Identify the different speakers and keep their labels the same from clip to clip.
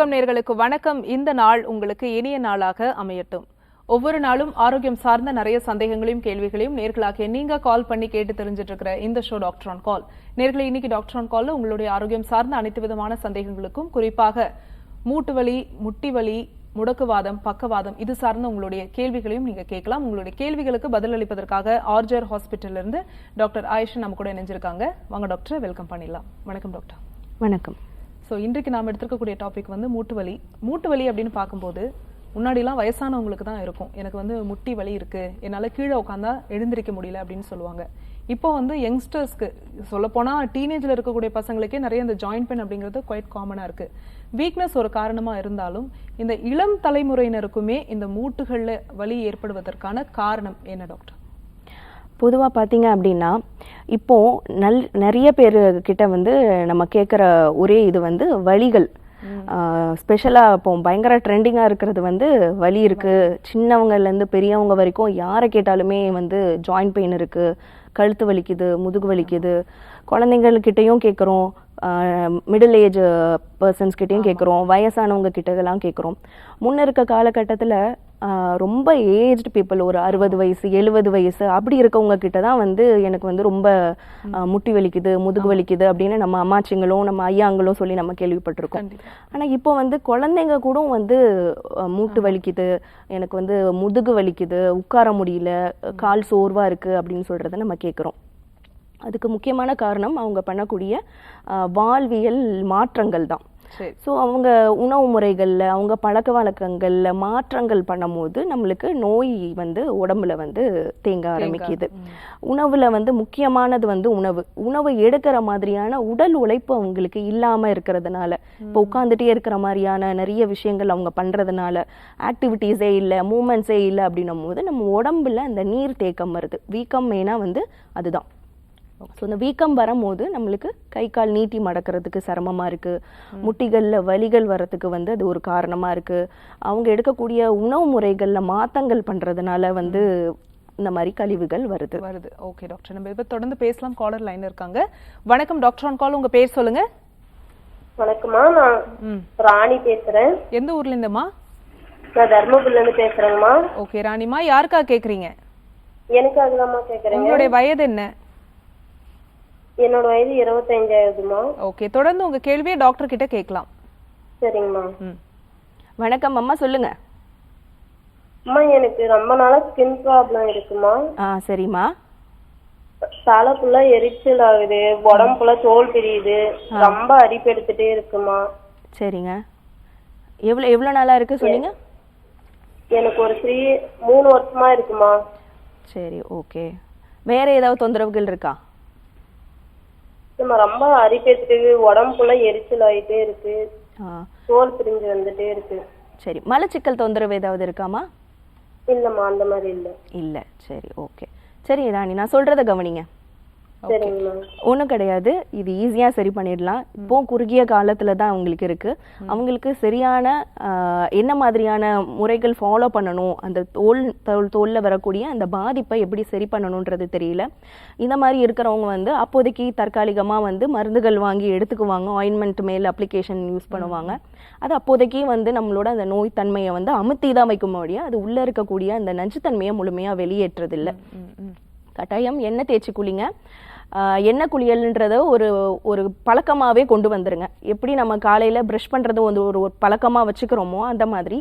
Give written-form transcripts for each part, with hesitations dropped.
Speaker 1: பூர்வீகம் நேயர்களுக்கு வணக்கம். இந்த நாள் உங்களுக்கு இனிய நாளாக அமையட்டும். ஒவ்வொரு நாளும் ஆரோக்கியம் சார்ந்த நிறைய சந்தேகங்களையும் கேள்விகளையும் நேர்களாக நீங்க கால் பண்ணி கேட்டு தெரிஞ்சிட்டு இருக்கிற இந்த ஷோ டாக்டர் ஆன் கால். நேர்களை இன்னைக்கு டாக்டர் ஆன் கால்ல உங்களுடைய ஆரோக்கியம் சார்ந்த அனைத்து விதமான சந்தேகங்களுக்கும், குறிப்பாக மூட்டு வலி, முட்டி வலி, முடக்குவாதம், பக்கவாதம் இது சார்ந்த உங்களுடைய கேள்விகளையும் நீங்க கேட்கலாம். உங்களுடைய கேள்விகளுக்கு பதில் அளிப்பதற்காக ஆர்ஜர் ஹாஸ்பிட்டல்ல இருந்து டாக்டர் ஆயிஷா நம்ம கூட இணைஞ்சிருக்காங்க. வாங்க டாக்டர், வெல்கம் பண்ணிடலாம். வணக்கம் டாக்டர்.
Speaker 2: வணக்கம்.
Speaker 1: ஸோ இன்றைக்கு நாம் எடுத்துக்கக்கூடிய டாபிக் வந்து மூட்டு வலி. மூட்டு வலி அப்படின்னு பார்க்கும்போது முன்னாடிலாம் வயசானவங்களுக்கு தான் இருக்கும், எனக்கு வந்து முட்டி வலி இருக்கு, என்னால் கீழே உட்காந்தா எழுந்திருக்க முடியல அப்படின்னு சொல்லுவாங்க. இப்போ வந்து யங்ஸ்டர்ஸ்க்கு சொல்லப்போனால் டீனேஜில் இருக்கக்கூடிய பசங்களுக்கே நிறைய இந்த ஜாயிண்ட் பெயின் அப்படிங்கிறது குவைட் காமனாக இருக்கு. வீக்னஸ் ஒரு காரணமாக இருந்தாலும் இந்த இளம் தலைமுறையினருக்குமே இந்த மூட்டுகளில் வலி ஏற்படுவதற்கான காரணம் என்ன டாக்டர்?
Speaker 2: பொதுவாக பார்த்தீங்க அப்படின்னா இப்போது நிறைய பேர்கிட்ட வந்து நம்ம கேட்குற ஒரே இது வந்து வலிகள். ஸ்பெஷலாக இப்போ பயங்கர ட்ரெண்டிங்காக இருக்கிறது வந்து வலி இருக்குது. சின்னவங்கலேருந்து பெரியவங்க வரைக்கும் யாரை கேட்டாலுமே வந்து ஜாயிண்ட் பெயின் இருக்குது, கழுத்து வலிக்குது, முதுகு வலிக்குது. குழந்தைங்கள்கிட்டையும் கேட்குறோம், மிடில் ஏஜ் பர்சன்ஸ்கிட்டையும் கேட்குறோம், வயசானவங்க கிட்டலாம் கேட்குறோம். முன்ன இருக்க காலகட்டத்தில் ரொம்ப ஏஜ்டு பீப்புள், ஒரு 60 வயசு 70 வயசு அப்படி இருக்கவங்க கிட்ட தான் வந்து எனக்கு வந்து ரொம்ப முட்டி வலிக்குது, முதுகு வலிக்குது அப்படின்னு நம்ம அம்மாச்சிங்களும் நம்ம ஐயாங்களும் சொல்லி நம்ம கேள்விப்பட்டிருக்கோம். ஆனால் இப்போ வந்து குழந்தைங்க கூட வந்து மூட்டு வலிக்குது, எனக்கு வந்து முதுகு வலிக்குது, உட்கார முடியல, கால் சோர்வாக இருக்குது அப்படின்னு சொல்கிறத நம்ம கேட்குறோம். அதுக்கு முக்கியமான காரணம் அவங்க பண்ணக்கூடிய வாழ்வியல் மாற்றங்கள் தான். ஸோ அவங்க உணவு முறைகளில், அவங்க பழக்க வழக்கங்களில் மாற்றங்கள் பண்ணும்போது நம்மளுக்கு நோய் வந்து உடம்புல வந்து தேங்க ஆரம்பிக்குது. உணவில் வந்து முக்கியமானது வந்து உணவு எடுக்கிற மாதிரியான உடல் உழைப்பு அவங்களுக்கு இல்லாமல் இருக்கிறதுனால, இப்போ உட்காந்துட்டே இருக்கிற மாதிரியான நிறைய விஷயங்கள் அவங்க பண்ணுறதுனால, ஆக்டிவிட்டீஸே இல்லை, மூமெண்ட்ஸே இல்லை அப்படின்னும் போது நம்ம உடம்புல அந்த நீர் தேக்கம் வருது. வீக்கம் மெயினாக வந்து அதுதான். ஸோ இந்த வீக்கம் வரும்போது நம்மளுக்கு கை கால் நீட்டி மடக்கிறதுக்கு சிரமமாக இருக்குது, முட்டிகளில் வலிகள் வரத்துக்கு வந்து அது ஒரு காரணமாக இருக்குது. அவங்க எடுக்கக்கூடிய உணவு முறைகளில் மாற்றங்கள் பண்ணுறதுனால வந்து இந்த மாதிரி கழிவுகள் வருது.
Speaker 1: ஓகே டாக்டர், நம்ம இப்போ தொடர்ந்து பேசலாம். காலர் லைன் இருக்காங்க. வணக்கம் டாக்டர் ஆன் கால், உங்கள் பேர் சொல்லுங்க.
Speaker 3: வணக்கம்மா, நான் ராணி பேசுகிறேன்.
Speaker 1: எந்த ஊர்ல இருந்துமா?
Speaker 3: நான் தர்மபுரிலேருந்து பேசுகிறேங்கம்மா.
Speaker 1: ஓகே ராணிமா, யாருக்கா கேட்குறீங்க?
Speaker 3: எனக்கு அதுதாம்மா கேட்குறேன்.
Speaker 1: உங்களுடைய வயது என்ன?
Speaker 3: என்னோட வயது 25
Speaker 1: ஓகே, தொடர்ந்து உங்க கேள்வியை டாக்டர் கிட்ட கேட்கலாம்.
Speaker 3: சரிங்கம்மா.
Speaker 2: வணக்கம் அம்மா, சொல்லுங்க.
Speaker 3: அம்மா, எனக்கு ரொம்ப நாளா ஸ்கின் ப்ராப்ளம் இருக்குமா.
Speaker 2: சரிம்மா.
Speaker 3: தலை ஃபுல்லா எரிச்சல் ஆகுது, உடம்பு ஃபுல்லா தோல் பிரியுது, ரொம்ப அரிப்பு எடுத்துட்டே இருக்குமா.
Speaker 2: சரிங்க. எவ்வளோ நாளா இருக்கு சொன்னீங்க?
Speaker 3: எனக்கு ஒரு 3 வருஷமா இருக்குமா.
Speaker 2: சரி, ஓகே. வேற ஏதாவது தொந்தரவுகள் இருக்கா?
Speaker 3: ரொம்ப அரிப்பு எடுத்துட்டு உடம்பு ஃபுல்லா எரிச்சல் ஆகிட்டே இருக்கு, தோல் பிரிஞ்சு வந்துட்டே இருக்கு.
Speaker 2: சரி, மலச்சிக்கல் தொந்தரவு ஏதாவது இருக்காமா?
Speaker 3: இல்லம்மா, அந்த மாதிரி
Speaker 2: இல்ல. சரி, ஓகே. சரி ராணி, நான் சொல்றத கவனிங்க. ஒன்றும் கிடையாது, இது ஈஸியாக சரி பண்ணிடலாம். இப்போ குறுகிய காலத்தில் தான் அவங்களுக்கு இருக்குது. அவங்களுக்கு சரியான என்ன மாதிரியான முறைகள் ஃபாலோ பண்ணணும், அந்த தோலில் வரக்கூடிய அந்த பாதிப்பை எப்படி சரி பண்ணணுன்றது தெரியல. இந்த மாதிரி இருக்கிறவங்க வந்து அப்போதைக்கு தற்காலிகமாக வந்து மருந்துகள் வாங்கி எடுத்துக்குவாங்க, ஆயின்மெண்ட் மேல் அப்ளிகேஷன் யூஸ் பண்ணுவாங்க. அது அப்போதைக்கு வந்து நம்மளோட அந்த நோய் தன்மையை வந்து அமுத்தி தான் வைக்கும் முடியும், அது உள்ளே இருக்கக்கூடிய அந்த நஞ்சுத்தன்மையை முழுமையாக வெளியேற்றதில்லை. கட்டாயம் எண்ணெய் தேய்ச்சி குளிங்க. எண்ணெய் குளியல்ன்றத ஒரு பழக்கமாகவே கொண்டு வந்துருங்க. எப்படி நம்ம காலையில் ப்ரஷ் பண்ணுறத வந்து ஒரு பழக்கமாக வச்சுக்கிறோமோ அந்த மாதிரி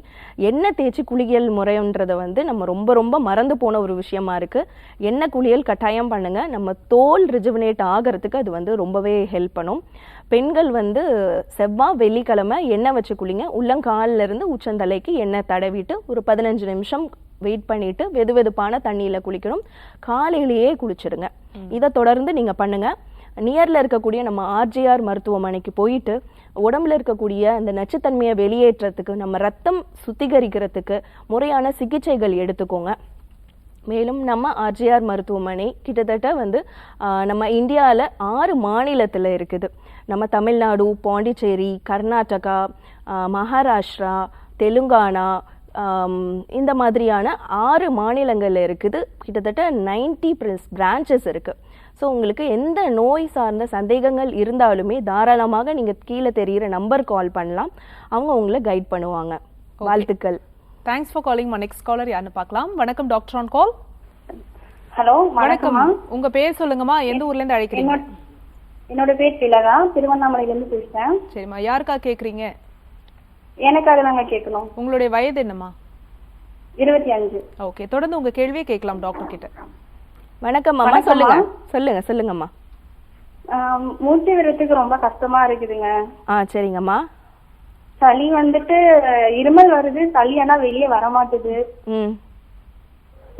Speaker 2: எண்ணெய் தேய்ச்சி குளியல் முறைன்றதை வந்து நம்ம ரொம்ப ரொம்ப மறந்து போன ஒரு விஷயமா இருக்குது. எண்ணெய் குளியல் கட்டாயம் பண்ணுங்கள். நம்ம தோல் ரிஜுவினேட் ஆகிறதுக்கு அது வந்து ரொம்பவே ஹெல்ப் பண்ணும். பெண்கள் வந்து செவ்வாய் வெள்ளிக்கிழமை எண்ணெய் வச்சு குளிங்க. உள்ளங்காலிலிருந்து உச்சந்தலைக்கு எண்ணெய் தடவிட்டு ஒரு 15 நிமிஷம் வெயிட் பண்ணிட்டு வெதுவெதுப்பான தண்ணியில் குளிக்கணும். காலையிலேயே குளிச்சிடுங்க. இதை தொடர்ந்து நீங்கள் பண்ணுங்கள். நியரில் இருக்கக்கூடிய நம்ம ஆர்ஜிஆர் மருத்துவமனைக்கு போயிட்டு உடம்புல இருக்கக்கூடிய அந்த நச்சுத்தன்மையை வெளியேற்றத்துக்கு, நம்ம ரத்தம் சுத்திகரிக்கிறதுக்கு முறையான சிகிச்சைகள் எடுத்துக்கோங்க. மேலும் நம்ம ஆர்ஜிஆர் மருத்துவமனை கிட்டத்தட்ட வந்து நம்ம இந்தியாவில் 6 மாநிலத்தில் இருக்குது. நம்ம தமிழ்நாடு, பாண்டிச்சேரி, கர்நாடகா, மகாராஷ்டிரா, தெலுங்கானா, இந்த மாதிரியான 6 மாநிலங்களில் இருக்குது. கிட்டத்தட்ட 90+ பிரான்ச்சஸ் இருக்குது. ஸோ உங்களுக்கு எந்த நோய் சார்ந்த சந்தேகங்கள் இருந்தாலுமே தாராளமாக நீங்கள் கீழே தெரிகிற நம்பர் கால் பண்ணலாம், அவங்க உங்களை கைட் பண்ணுவாங்க. வாழ்த்துக்கள்.
Speaker 1: Thanks for calling. Next caller யாருன்னு பார்க்கலாம். வணக்கம் டாக்டர் ஆன் கால்.
Speaker 3: ஹலோ
Speaker 1: வணக்கம், உங்க பேர் சொல்லுங்கம்மா, எந்த ஊர்ல இருந்து அழைக்கிறீங்க?
Speaker 3: என்னோட பேர் திலகா, திருவண்ணாமலையில இருந்து பேசுறேன்.
Speaker 1: சரிம்மா, யாருக்கா கேக்குறீங்க?
Speaker 3: எனக்காக தாங்க கேட்கணும்.
Speaker 1: உங்களுடைய வயது என்னம்மா?
Speaker 3: 25.
Speaker 1: ஓகே, தொடர்ந்து உங்க கேள்வியை கேட்கலாம் டாக்டர் கிட்ட.
Speaker 2: வணக்கம் அம்மா, சொல்லுங்க சொல்லுங்கம்மா.
Speaker 3: மூச்சு விடுறதுக்கு ரொம்ப கஷ்டமா இருக்குதுங்க.
Speaker 2: சரிங்கம்மா.
Speaker 3: சளி வந்துட்டு இருமல் வருது, சளி ஆனா வெளியே வர மாட்டுது.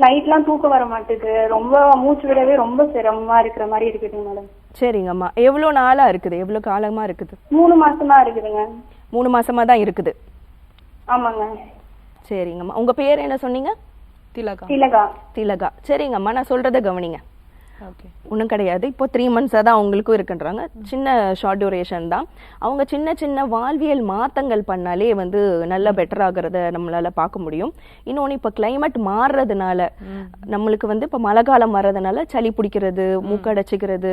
Speaker 3: நைட்லாம் தூக்கம் வர மாட்டுது, ரொம்ப மூச்சு விடவே ரொம்ப சிரமமா இருக்கிற மாதிரி இருக்குதுங்க மேடம்.
Speaker 2: சரிங்கம்மா, எவ்வளோ நாளா இருக்குது, எவ்வளோ காலமா இருக்குது?
Speaker 3: 3 மாசமா இருக்குதுங்க.
Speaker 2: 3 மாசமா தான் இருக்குது.
Speaker 3: ஆமாங்க.
Speaker 2: சரிங்கம்மா, உங்க பேர் என்ன சொன்னீங்க?
Speaker 3: திலகா.
Speaker 2: சரிங்கம்மா, நான் சொல்றத கவனிங்க.
Speaker 1: ஓகே,
Speaker 2: ஒன்றும் கிடையாது. இப்போ 3 மந்த்ஸாக தான் அவங்களுக்கும் இருக்குன்றாங்க. சின்ன ஷார்ட் டியூரேஷன் தான். அவங்க சின்ன சின்ன வாழ்வியல் மாற்றங்கள் பண்ணாலே வந்து நல்லா பெட்டர் ஆகிறத நம்மளால பார்க்க முடியும். இன்னொன்று, இப்போ கிளைமேட் மாறுறதுனால நம்மளுக்கு வந்து இப்போ மழை காலம் வர்றதுனால சளி பிடிக்கிறது, மூக்கடைச்சிக்கிறது,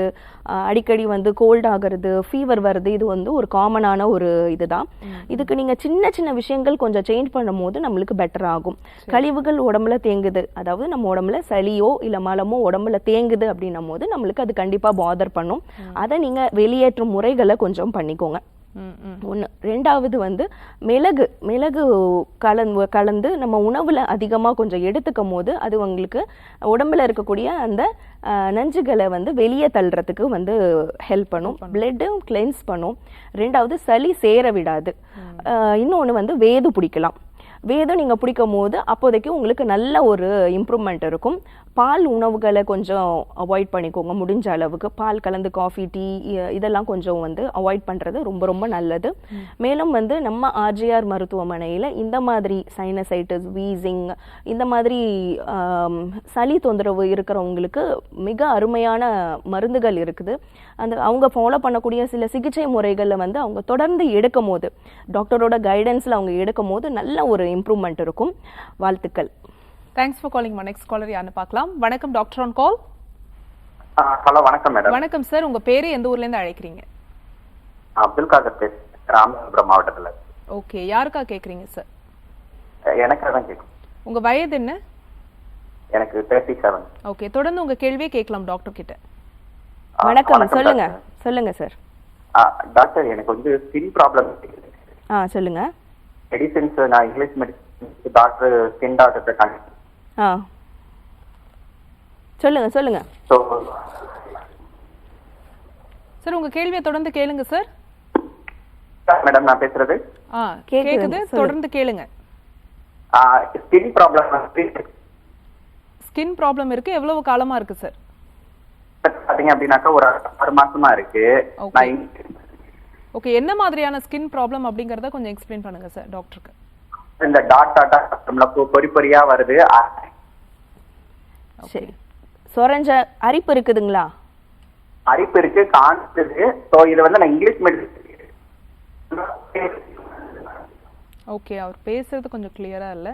Speaker 2: அடிக்கடி வந்து கோல்ட் ஆகிறது, ஃபீவர் வருது, இது வந்து ஒரு காமனான ஒரு இதுதான். இதுக்கு நீங்கள் சின்ன சின்ன விஷயங்கள் கொஞ்சம் சேஞ்ச் பண்ணும் போது நம்மளுக்கு பெட்டர் ஆகும். கழிவுகள் உடம்புல தேங்குது, அதாவது நம்ம உடம்புல சளியோ இல்லை மலமோ உடம்புல தேங்குது அப்படின்னும் போது நம்மளுக்கு அது கண்டிப்பா பாதர் பண்ணும். அதை நீங்க வெளியேற்றும் முறைகளை கொஞ்சம் பண்ணிக்கோங்க. ஒன்று. ரெண்டாவது வந்து மிளகு கலந்து நம்ம உணவுல அதிகமா கொஞ்சம் எடுத்துக்கும் போது அது உங்களுக்கு உடம்புல இருக்கக்கூடிய அந்த நஞ்சுகளை வந்து வெளியே தள்ளுறதுக்கு வந்து ஹெல்ப் பண்ணும். பிளட்டும் கிளென்ஸ் பண்ணும். ரெண்டாவது, சளி சேர விடாது. இன்னொன்று வந்து வேது பிடிக்கலாம். வேதம் நீங்கள் பிடிக்கும் போது அப்போதைக்கு உங்களுக்கு நல்ல ஒரு இம்ப்ரூவ்மெண்ட் இருக்கும். பால் உணவுகளை கொஞ்சம் அவாய்ட் பண்ணிக்கோங்க. முடிஞ்ச அளவுக்கு பால் கலந்து காஃபி, டீ இதெல்லாம் கொஞ்சம் வந்து அவாய்ட் பண்ணுறது ரொம்ப ரொம்ப நல்லது. மேலும் வந்து நம்ம ஆர்ஜிஆர் மருத்துவமனையில் இந்த மாதிரி சைனசைட்டிஸ், வீசிங், இந்த மாதிரி சளி தொந்தரவு இருக்கிறவங்களுக்கு மிக அருமையான மருந்துகள் இருக்குது. அவங்க ஃபாலோ பண்ணக்கூடிய சில சிகிச்சை முறைகளில் வந்து அவங்க தொடர்ந்து எடுக்கும் போது, டாக்டரோட கைடன்ஸில் அவங்க எடுக்கும் போது நல்ல ஒரு இம்ப்ரூவ்மெண்ட் இருக்கும். வாழ்த்துக்கள்.
Speaker 1: Thanks for calling. Next caller யாருன்னு பார்க்கலாம். வணக்கம் டாக்டர் ஆன் கால்.
Speaker 4: ஹலோ, வணக்கம் மேடம்.
Speaker 1: வணக்கம் சார், உங்க பேரு, எந்த ஊர்ல இருந்து அழைக்கிறீங்க?
Speaker 4: அப்துல் காதர் பேசுறேன், ராமநாதபுரம் மாவட்டத்துல.
Speaker 1: ஓகே, யாருக்கா கேக்குறீங்க சார்?
Speaker 4: எனக்கு தான் கேட்கும்.
Speaker 1: உங்க வயது என்ன?
Speaker 4: எனக்கு 37.
Speaker 1: ஓகே, தொடர்ந்து உங்க கேள்வியை கேட்கலாம் டாக்டர் கிட்ட.
Speaker 2: வணக்கம், சொல்லுங்க சார்.
Speaker 4: டாக்டர், எனக்கு வந்து ஸ்கின் ப்ராப்ளம்.
Speaker 2: சொல்லுங்க.
Speaker 4: மெடிசின்ஸ் நான் English medicine doctor, skin doctor காண்பிச்சேன்.
Speaker 2: சொல்லுங்க.
Speaker 1: சார், உங்க கேள்வியை தொடர்ந்து கேளுங்க சார்.
Speaker 4: மேடம், நான் பேசுறது
Speaker 1: கேக்குது, தொடர்ந்து கேளுங்க.
Speaker 4: ஸ்கின் ப்ராப்ளம்
Speaker 1: இருக்கு, எவ்வளவு காலமா இருக்கு சார்?
Speaker 4: பாத்தீங்க அப்படின்னாக்கா ஒரு 6 மாசமா இருக்கு.
Speaker 1: ஓகே, என்ன மாதிரியான ஸ்கின் ப்ராப்ளம் அப்படிங்கறத கொஞ்சம் எக்ஸ்பிளைன் பண்ணுங்க சார் டாக்டருக்கு.
Speaker 4: இந்த டாட்டா பொறி பொறியா வருது.
Speaker 2: சரி, சொரஞ்ச அரிப்பு இருக்குதுங்களா?
Speaker 4: அரிப்பு இருக்கு, காண்பிக்குது. சோ இது வந்து நான் இங்கிலீஷ் மெடிசன்.
Speaker 1: ஓகே, அவர் பேசுறது கொஞ்சம் கிளியரா இல்ல.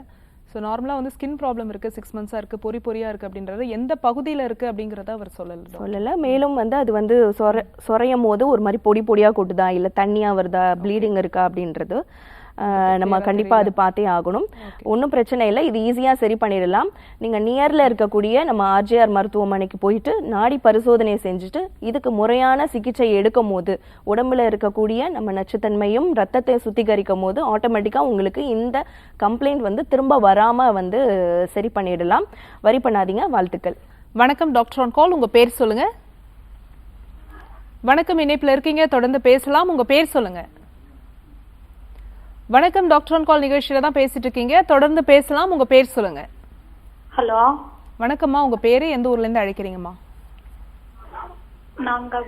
Speaker 1: ஸோ நார்மலாக வந்து ஸ்கின் ப்ராப்ளம் இருக்குது, 6 மந்த்ஸாக இருக்குது, பொறியா இருக்குது அப்படின்றது எந்த பகுதியில் இருக்குது அப்படிங்கிறத அவர் சொல்லலை.
Speaker 2: மேலும் வந்து அது வந்து சொரையும் போது ஒரு மாதிரி பொடியாக கொட்டுதா, இல்லை தண்ணியாக வருதா, ப்ளீடிங் இருக்கா அப்படின்றது நம்ம கண்டிப்பாக அது பார்த்தே ஆகணும். ஒன்றும் பிரச்சனை இல்லை, இது ஈஸியாக சரி பண்ணிடலாம். நீங்கள் நியரில் இருக்கக்கூடிய நம்ம ஆர்ஜிஆர் மருத்துவமனைக்கு போயிட்டு நாடி பரிசோதனை செஞ்சுட்டு இதுக்கு முறையான சிகிச்சை எடுக்கும் போது உடம்புல இருக்கக்கூடிய நம்ம நச்சுத்தன்மையும் ரத்தத்தை சுத்திகரிக்கும் போது ஆட்டோமேட்டிக்காக உங்களுக்கு இந்த கம்ப்ளைண்ட் வந்து திரும்ப வராமல் வந்து சரி பண்ணிடலாம். வரி பண்ணாதீங்க. வாழ்த்துக்கள்.
Speaker 1: வணக்கம் டாக்டர் ஆன் கால், உங்கள் பேர் சொல்லுங்க. வணக்கம், இணைப்பில் இருக்கீங்க, தொடர்ந்து பேசலாம். உங்கள் பேர் சொல்லுங்க. வணக்கம், டாக்டர் ஆன் கால் நிகழ்ச்சியில தான் பேசிட்டு இருக்கீங்க, தொடர்ந்து பேசலாம். உங்க பேர் சொல்லுங்க.
Speaker 3: ஹலோ,
Speaker 1: வணக்கம்மா, உங்க பேரு, எந்த ஊர்ல இருந்து அழைக்கிறீங்கம்மா?
Speaker 3: நாங்க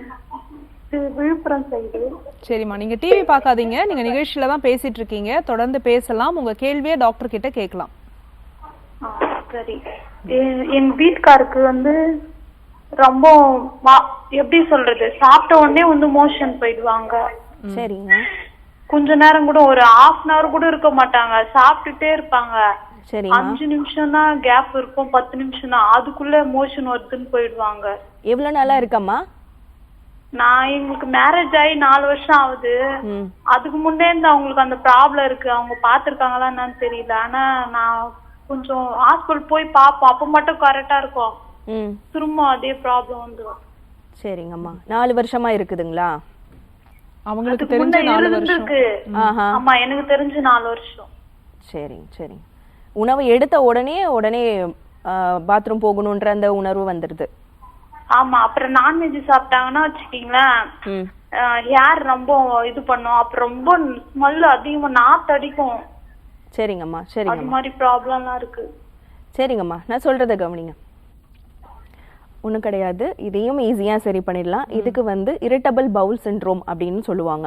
Speaker 3: விழுப்புரம் சைடு.
Speaker 1: சரிம்மா, நீங்க டிவி பார்க்காதீங்க, நீங்க நிகழ்ச்சியில தான் பேசிட்டு இருக்கீங்க, தொடர்ந்து பேசலாம். உங்க கேள்வியை டாக்டர் கிட்ட கேட்கலாம்.
Speaker 3: சரி, என் வீட்டுக்காருக்கு வந்து ரொம்ப எப்படி சொல்றது, சாப்பிட்ட உடனே வந்து மோஷன் போயிடுவாங்க.
Speaker 2: சரிங்க.
Speaker 3: கொஞ்ச நேரம் கூட ஒரு 1/2 hour கூட இருக்க மாட்டாங்க, சாப்பிட்டுட்டே இருப்பாங்க. 5 நிமிஷம் தான் கேப் இருக்கும், 10 நிமிஷம் தான், அதுக்குள்ள மோஷன் வருதுன்னு போயிடுவாங்க.
Speaker 2: எவ்வளோ நாளா இருக்கம்மா?
Speaker 5: நான் எங்களுக்கு மேரேஜ் ஆகி 4 வருஷம் ஆகுது. அதுக்கு முன்னே இருந்து அவங்களுக்கு அந்த ப்ராப்ளம் இருக்கு. அவங்க பாத்துருக்காங்களா என்னன்னு தெரியல. ஆனா நான் கொஞ்சம் ஹாஸ்பிட்டல் போய் பாப்போம். அப்ப மட்டும் கரெக்டா இருக்கும். திரும்ப அதே ப்ராப்ளம் வந்துடும்.
Speaker 2: சரிங்கம்மா. 4 வருஷமா இருக்குதுங்களா?
Speaker 1: அவங்களுக்கு தெரிஞ்ச 4 வருஷம்
Speaker 5: இருக்கு. ஆமா, எனக்கு தெரிஞ்சு 4 வருஷம்.
Speaker 2: சரிங்க சரிங்க. உணவு எடுத்த உடனே பாத்ரூம் போகணுன்ற அந்த உணர்வு வந்துடுது.
Speaker 5: ஆமா, அப்புறம் நான்வெஜ் சாப்பிட்டாங்கன்னா வச்சுக்கீங்களேன், ஹேர் ரொம்ப இது பண்ணும். அப்புறம் ரொம்ப ஸ்மெல் அதிகமா நாத்து அடிக்கும்.
Speaker 2: சரிங்கம்மா
Speaker 5: அது
Speaker 2: சரிங்கம்மா
Speaker 5: மாதிரி ப்ராப்ளம்லாம் இருக்கு.
Speaker 2: சரிங்கம்மா, நான் சொல்றத கவனிங்க. ஒன்றும் கிடையாது, இதையும் ஈஸியாக சரி பண்ணிடலாம். இதுக்கு வந்து இரிட்டபிள் பவுல் சிண்ட்ரோம் அப்படின்னு சொல்லுவாங்க.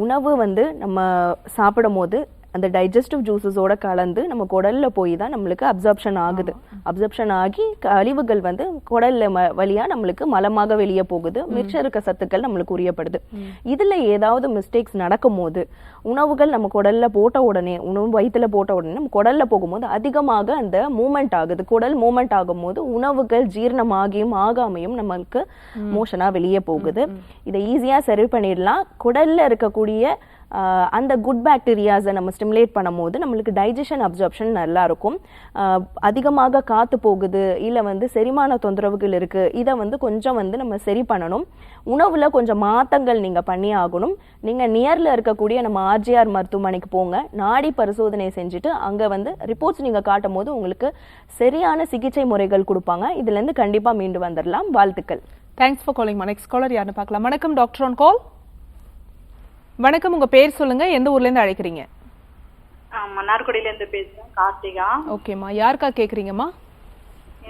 Speaker 2: உணவு வந்து நம்ம சாப்பிடும் போது அந்த டைஜஸ்டிவ் ஜூஸஸோட கலந்து நம்ம குடல்ல போய் தான் நம்மளுக்கு அப்சர்ப்ஷன் ஆகுது. அப்சர்ப்ஷன் ஆகி கழிவுகள் வந்து குடல்ல வழியா நம்மளுக்கு மலமாக வெளியே போகுது. மிச்சம் இருக்க சத்துக்கள் நம்மளுக்கு உரியப்படுது. இதுல ஏதாவது மிஸ்டேக்ஸ் நடக்கும் போது உணவுகள் நம்ம குடல்ல போட்ட உடனே, உணவு வயிற்றுல போட்ட உடனே நம்ம குடல்ல போகும்போது அதிகமாக அந்த மூமெண்ட் ஆகுது. குடல் மூமெண்ட் ஆகும் போது உணவுகள் ஜீரணமாகியும் ஆகாமையும் நம்மளுக்கு மோஷனா வெளியே போகுது. இதை ஈஸியா சரி பண்ணிடலாம். குடல்ல இருக்கக்கூடிய அந்த குட் பாக்டீரியாஸை நம்ம ஸ்டிமுலேட் பண்ணும் போது நம்மளுக்கு டைஜஷன் அப்சர்ப்ஷன் நல்லா இருக்கும். அதிகமாக காத்து போகுது, இல்லை வந்து செரிமான தொந்தரவுகள் இருக்கு, இதை வந்து கொஞ்சம் வந்து நம்ம சரி பண்ணணும். உணவுல கொஞ்சம் மாற்றங்கள் நீங்க பண்ணி ஆகணும். நீங்க நியர்ல இருக்கக்கூடிய நம்ம ஆர்ஜிஆர் மருத்துவமனைக்கு போங்க. நாடி பரிசோதனை செஞ்சுட்டு அங்க வந்து ரிப்போர்ட்ஸ் நீங்க காட்டும் போது உங்களுக்கு சரியான சிகிச்சை முறைகள் கொடுப்பாங்க. இதுல இருந்து கண்டிப்பா மீண்டு வந்துடலாம். வாழ்த்துக்கள்.
Speaker 1: Thanks for calling. Next caller யாருன்னு பார்க்கலாம். வணக்கம் டாக்டர் ஆன் கால். வணக்கம், உங்க பேர் சொல்லுங்க, எந்த ஊர்ல இருந்து அழைக்கிறீங்க?
Speaker 5: மன்னார்குடியில இருந்து பேசுறேன், கார்த்திகா.
Speaker 1: ஓகேம்மா, யாருக்கா கேக்குறீங்கம்மா?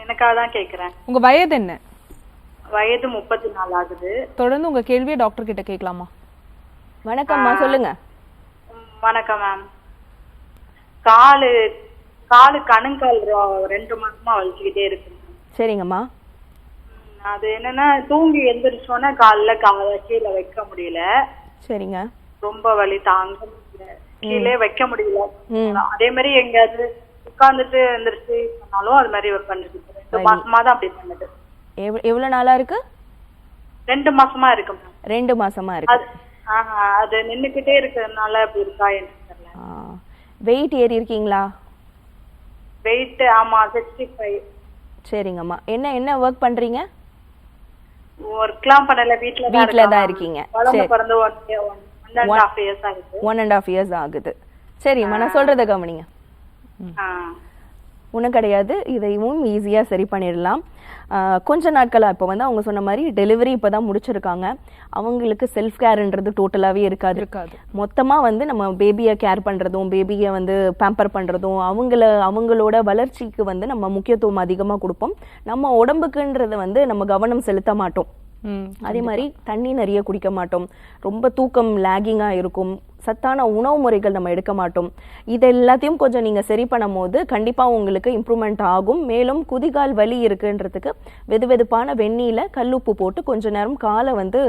Speaker 5: எனக்காக தான் கேக்குறேன்.
Speaker 1: உங்க வயது என்ன?
Speaker 5: வயது 34 ஆகுது.
Speaker 1: தொடர்ந்து உங்க கேள்வியை டாக்டர் கிட்ட கேட்கலாமா?
Speaker 2: வணக்கம்மா, சொல்லுங்க.
Speaker 5: வணக்கம் மேம். காலு கணுங்கால் 2 மாசமா வலிச்சுக்கிட்டே இருக்கு.
Speaker 2: சரிங்கம்மா.
Speaker 5: அது என்னன்னா, தூங்கி எந்திரிச்சோன்னா காலைல கீழே வைக்க முடியல.
Speaker 2: சரிங்க.
Speaker 5: ரொம்ப வலி தாங்க முடியல, கீழே வைக்க முடியல. அதே மாதிரி எங்கயாவது உட்கார்ந்துட்டு எந்திரிச்சு சொன்னாலும் அது மாதிரி ஒரு பண்ணிட்டு 2 மாசமா தான் அப்படி பண்ணுது.
Speaker 2: எவ்வளவு நாளா இருக்கு?
Speaker 5: 2 மாசமா இருக்கு.
Speaker 2: 2 மாசமா இருக்கு.
Speaker 5: அது நின்னுக்கிட்டே இருக்கிறதுனால அப்படி இருக்கா எனக்கு தெரியல.
Speaker 2: வெயிட் ஏறி இருக்கீங்களா?
Speaker 5: வெயிட் ஆமா 65.
Speaker 2: சரிங்கம்மா. என்ன ஒர்க் பண்றீங்க?
Speaker 5: ஒர்க்லாம் பண்ணல, வீட்ல
Speaker 2: தான் இருக்கீங்க.
Speaker 5: சரி, பிறந்து 1.5 years ஆகுது.
Speaker 2: 1.5 years ஆகுது. சரிம்மா, நான் சொல்றத கவனிங்க. ஒன்றும் கிடையாது, இதையும் ஈஸியாக சரி பண்ணிடலாம். கொஞ்ச நாட்களாக இப்போ வந்து அவங்க சொன்ன மாதிரி டெலிவரி இப்போ தான் முடிச்சிருக்காங்க. அவங்களுக்கு செல்ஃப் கேர்ன்றது டோட்டலாகவே இருக்காது. மொத்தமாக வந்து நம்ம பேபியை கேர் பண்ணுறதும், பேபியை வந்து பேம்பர் பண்ணுறதும், அவங்களோட வளர்ச்சிக்கு வந்து நம்ம முக்கியத்துவம் அதிகமாக கொடுப்போம். நம்ம உடம்புக்குன்றதை வந்து நம்ம கவனம் செலுத்த மாட்டோம். அதே மாதிரி தண்ணி நிறைய குடிக்க மாட்டோம். ரொம்ப தூக்கம் லேகிங்காக இருக்கும். சத்தான உணவு முறைகள் நம்ம எடுக்க மாட்டோம். இது எல்லாத்தையும் கொஞ்சம் நீங்கள் சரி பண்ணும் போது கண்டிப்பாக உங்களுக்கு இம்ப்ரூவ்மெண்ட் ஆகும். மேலும் குதிகால் வலி இருக்குன்றதுக்கு வெதுவெதுப்பான வெந்நீல கல்லுப்பு போட்டு கொஞ்ச நேரம் காலை வந்து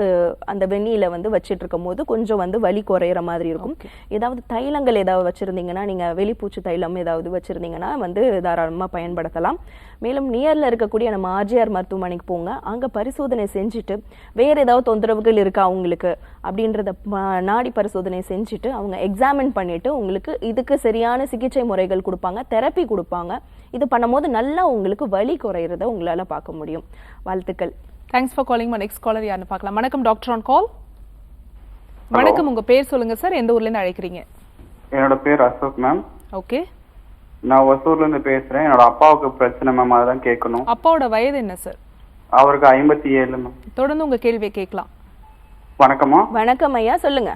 Speaker 2: அந்த வெந்நீல வந்து வச்சிட்டு இருக்கும் போது கொஞ்சம் வந்து வலி குறையிற மாதிரி இருக்கும். ஏதாவது தைலங்கள் ஏதாவது வச்சுருந்தீங்கன்னா, நீங்கள் வெளிப்பூச்சி தைலம் ஏதாவது வச்சுருந்தீங்கன்னா வந்து தாராளமாக பயன்படுத்தலாம். மேலும் நியரில் இருக்கக்கூடிய நம்ம ஆர்ஜிஆர் மருத்துவமனைக்கு போங்க. அங்கே பரிசோதனை செஞ்சுட்டு வேறு ஏதாவது தொந்தரவுகள் இருக்கா அவங்களுக்கு அப்படின்றத நாடி பரிசோதனை செஞ்சுட்டு அவங்க எக்ஸாமின் பண்ணிட்டு உங்களுக்கு இதுக்கு சரியான சிகிச்சை முறைகள் கொடுப்பாங்க, தெரப்பி கொடுப்பாங்க. இது பண்ணும்போது நல்லா உங்களுக்கு வலி குறையிறத உங்களால் பார்க்க முடியும். வாழ்த்துக்கள்.
Speaker 1: Thanks for calling. Next caller யாருன்னு பார்க்கலாம். வணக்கம் டாக்டர் ஆன் கால். வணக்கம், உங்க பேர் சொல்லுங்க சார், எந்த ஊர்ல இருந்து அழைக்கிறீங்க?
Speaker 4: என்னோட பேர் அசோக் மேம்.
Speaker 1: ஓகே,
Speaker 4: நான் ஒசூர்ல இருந்து பேசுறேன். என்னோட அப்பாவுக்கு பிரச்சனை மேம், அதான் கேட்கணும்.
Speaker 1: அப்பாவோட வயது என்ன சார்?
Speaker 4: அவருக்கு 57 மேம்.
Speaker 1: தொடர்ந்து உங்க கேள்வியை கேட்கலாம்.
Speaker 4: வணக்கம்மா.
Speaker 2: வணக்கம் ஐயா, சொல்லுங்க.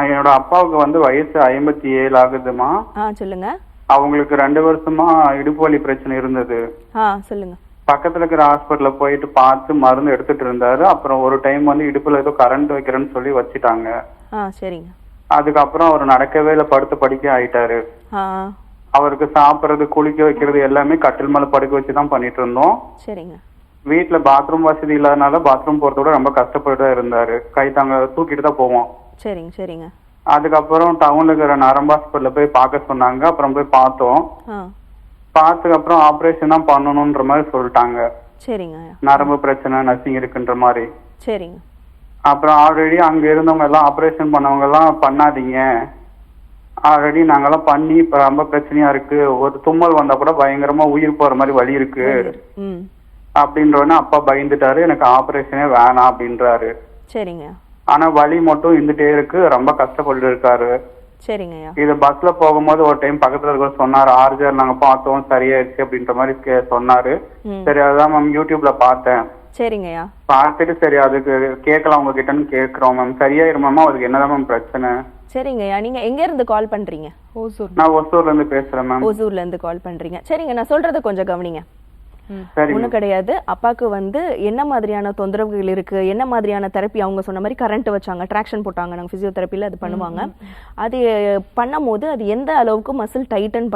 Speaker 4: என்னோட அப்பாவுக்கு வந்து வயசு 57 ஆகுதுமா.
Speaker 2: சொல்லுங்க.
Speaker 4: அவங்களுக்கு 2 வருஷமா இடுப்பு வலி பிரச்சனை இருந்தது.
Speaker 2: சொல்லுங்க.
Speaker 4: பக்கத்துல இருக்கிற ஹாஸ்பிட்டல்ல போயிட்டு பார்த்து மருந்து எடுத்துட்டு இருந்தாரு. அப்புறம் ஒரு டைம் வந்து இடுப்புல ஏதோ கரண்ட் வைக்கிறேன்னு சொல்லி வச்சுட்டாங்க.
Speaker 2: சரிங்க.
Speaker 4: அதுக்கப்புறம் அவர் நடக்கவே இல்லை, படுத்து படிக்க ஆயிட்டாரு. அவருக்கு சாப்பிடுறது, குளிக்க வைக்கிறது எல்லாமே கட்டில் மேல படுக்க வச்சுதான் பண்ணிட்டு இருந்தோம்.
Speaker 2: சரிங்க.
Speaker 4: வீட்டுல பாத்ரூம் வசதி இல்லாதனால பாத்ரூம் போறத விட ரொம்ப கஷ்டப்பட்டு தான் இருந்தாரு. கை தாங்க தூக்கிட்டு தான் போவோம்.
Speaker 2: சரிங்க. சரிங்க.
Speaker 4: அதுக்கப்புறம் டவுன்ல இருக்கிற நரம்பு ஹாஸ்பிட்டல்ல போய் பார்க்க சொன்னாங்க. அப்புறம் போய் பார்த்தோம். பார்த்ததுக்கு அப்புறம் ஆபரேஷன் தான் பண்ணணும்ன்ற மாதிரி சொல்லிட்டாங்க.
Speaker 2: சரிங்க
Speaker 4: நரம்பு பிரச்சனை நசிங் இருக்குன்ற மாதிரி.
Speaker 2: சரிங்க.
Speaker 4: அப்புறம் ஆல்ரெடி அங்க இருந்தவங்க எல்லாம் ஆபரேஷன் பண்ணவங்க எல்லாம் பண்ணாதீங்க, ஆல்ரெடி நாங்கெல்லாம் பண்ணி இப்ப ரொம்ப பிரச்சனையா இருக்கு, ஒரு தும்மல் வந்தா கூட பயங்கரமா உயிர் போற மாதிரி வலி இருக்கு அப்படின்றோன்னு அப்பா பயந்துட்டாரு, எனக்கு ஆபரேஷனே வேணாம் அப்படின்றாரு.
Speaker 2: சரிங்க.
Speaker 4: ஆனா வலி மட்டும் இருந்துட்டே இருக்கு, ரொம்ப கஷ்டப்பட்டு இருக்காரு.
Speaker 2: சரிங்கய்யா.
Speaker 4: இது பஸ்ல போகும்போது ஒரு டைம் பக்கத்துல இருக்க சொன்னாரு, ஆர்ஜர் நாங்க பார்த்தோம் சரியாயிடுச்சு அப்படின்ற மாதிரி சொன்னாரு. சரி அதான் மேம் யூடியூப்ல பார்த்தேன்.
Speaker 2: சரிங்கய்யா.
Speaker 4: பார்த்துட்டு சரி அதுக்கு கேட்கலாம் உங்ககிட்டன்னு கேட்கிறோம் மேம். சரியாயிருமா அதுக்கு என்னதான் மேம் பிரச்சனை?
Speaker 2: சரிங்கய்யா. நீங்க எங்க இருந்து கால் பண்றீங்க?
Speaker 4: நான் ஒசூர்ல இருந்து பேசுறேன் மேம்.
Speaker 2: ஒசூர்ல இருந்து கால் பண்றீங்க. சரிங்க, நான் சொல்றத கொஞ்சம் கவனிங்க. ஒன்றும் கிடையாது. அப்பாவுக்கு வந்து என்ன மாதிரியான தொந்தரவுகள் இருக்கு, என்ன மாதிரியான தெரப்பி, அவங்க சொன்ன மாதிரி கரண்ட் வச்சாங்க, ட்ராக்ஷன் போட்டாங்க, நாங்கள் பிசியோதெரப்பியில் அது பண்ணுவாங்க. அது பண்ணும் போது அது எந்த அளவுக்கு மசில் டைட்டன்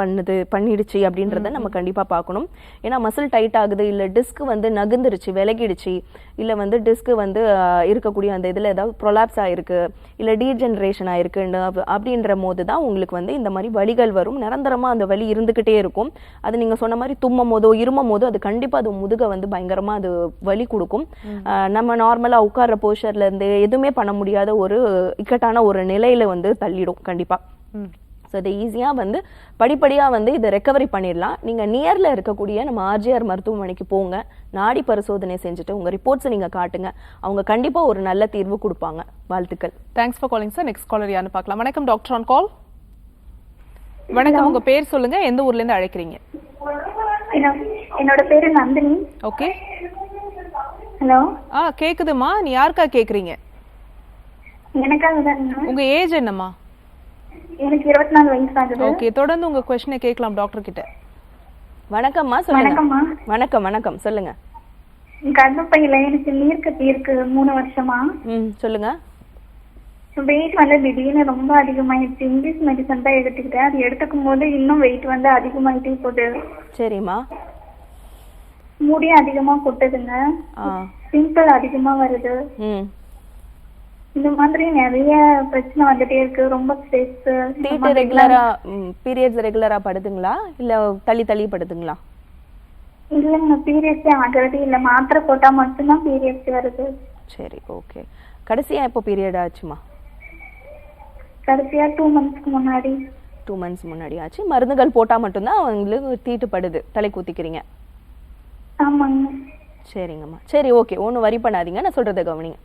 Speaker 2: பண்ணிடுச்சு அப்படின்றத நம்ம கண்டிப்பாக பார்க்கணும். ஏன்னா மசில் டைட் ஆகுது, இல்லை டிஸ்க் வந்து நகுந்துருச்சு, விலகிடுச்சு, இல்லை வந்து டிஸ்க் வந்து இருக்கக்கூடிய அந்த இதில் ஏதாவது ப்ரொலாப்ஸ் ஆயிருக்கு, இல்லை டீஜெனரேஷன் ஆயிருக்கு அப்படின்ற போது தான் உங்களுக்கு வந்து இந்த மாதிரி வலிகள் வரும். நிரந்தரமாக அந்த வலி இருந்துக்கிட்டே இருக்கும். அது நீங்கள் சொன்ன மாதிரி தும்மும் போதோ இருமும் போதோ அது கண்டிப்பா அது முதுக வந்து பயங்கரமா அது வலி கொடுக்கும். நம்ம நார்மலா உட்கார்ற போஸ்டர்ல இருந்து எதுவுமே பண்ண முடியாத ஒரு இக்கட்டான ஒரு நிலையில வந்து தள்ளிடும் கண்டிப்பா. ஸோ இதை ஈஸியா வந்து படிப்படியா வந்து இதை ரெக்கவரி பண்ணிடலாம். நீங்க நியர்ல இருக்கக்கூடிய நம்ம ஆர்ஜிஆர் மருத்துவமனைக்கு போங்க, நாடி பரிசோதனை செஞ்சுட்டு உங்க ரிப்போர்ட்ஸை நீங்க காட்டுங்க, அவங்க கண்டிப்பா ஒரு நல்ல தீர்வு கொடுப்பாங்க. வாழ்த்துக்கள்.
Speaker 1: Thanks for calling sir. Next caller யாருன்னு பார்க்கலாம். வணக்கம் டாக்டர் ஆன் கால். வணக்கம், உங்க பேர் சொல்லுங்க, எந்த ஊர்ல இருந்து அழைக்கிறீங்க?
Speaker 6: என்னோட பேரு நந்தினி.
Speaker 1: ஓகே.
Speaker 6: ஹலோ.
Speaker 1: கேக்குதுமா, நீ யாருக்கா கேக்குறீங்க?
Speaker 6: எனக்காக தான்.
Speaker 1: உங்க ஏஜ் என்னம்மா?
Speaker 6: எனக்கு 24 வயசு ஆகுது.
Speaker 1: ஓகே, தொடர்ந்து உங்க क्वेश्चனை கேட்கலாம் டாக்டர் கிட்ட.
Speaker 2: வணக்கம்மா, சொல்லுங்க.
Speaker 6: வணக்கம்மா.
Speaker 2: வணக்கம் வணக்கம், சொல்லுங்க.
Speaker 6: கர்ப்பப்பையில எனக்கு நீர்க்கட்டி இருக்கு 3 வருஷமா.
Speaker 2: சொல்லுங்க.
Speaker 6: வெயிட் வந்து திடீர்னு ரொம்ப அதிகமாயிடுச்சு. இங்கிலீஷ் மெடிசன் தான் எடுத்துக்கிட்டேன். அது எடுத்துக்கும் போது இன்னும் வெயிட் வந்து அதிகமாயிட்டே போகுது.
Speaker 2: சரிம்மா.
Speaker 6: முடி அதிகமா கொட்டுதுங்க, பிம்பிள் அதிகமா வருது, இந்த மாதிரி நிறைய பிரச்சனை வந்துட்டே இருக்கு. ரொம்ப ஸ்ட்ரெஸ்.
Speaker 2: ரெகுலரா பீரியட்ஸ் ரெகுலரா படுதுங்களா இல்ல தள்ளி தள்ளி படுதுங்களா?
Speaker 6: இல்லைங்க, பீரியட்ஸே ஆகிறதே இல்லை. மாத்திரை போட்டா மட்டும்தான் பீரியட்ஸ் வருது.
Speaker 2: சரி, ஓகே. கடைசியா எப்போ பீரியட் ஆச்சுமா?
Speaker 6: கடைசியா 2 months முன்னாடி.
Speaker 2: 2 months முன்னாடி ஆச்சு. மருந்துகள் போட்டா மட்டும்தான் அவங்களுக்கு தீட்டுப்படுது, தலை கூத்திக்கிறீங்க?
Speaker 6: ஆமாங்க.
Speaker 2: சரிங்கம்மா, சரி, ஓகே, ஒன்றும் வரி பண்ணாதீங்க, நான் சொல்றதை கவனிங்க.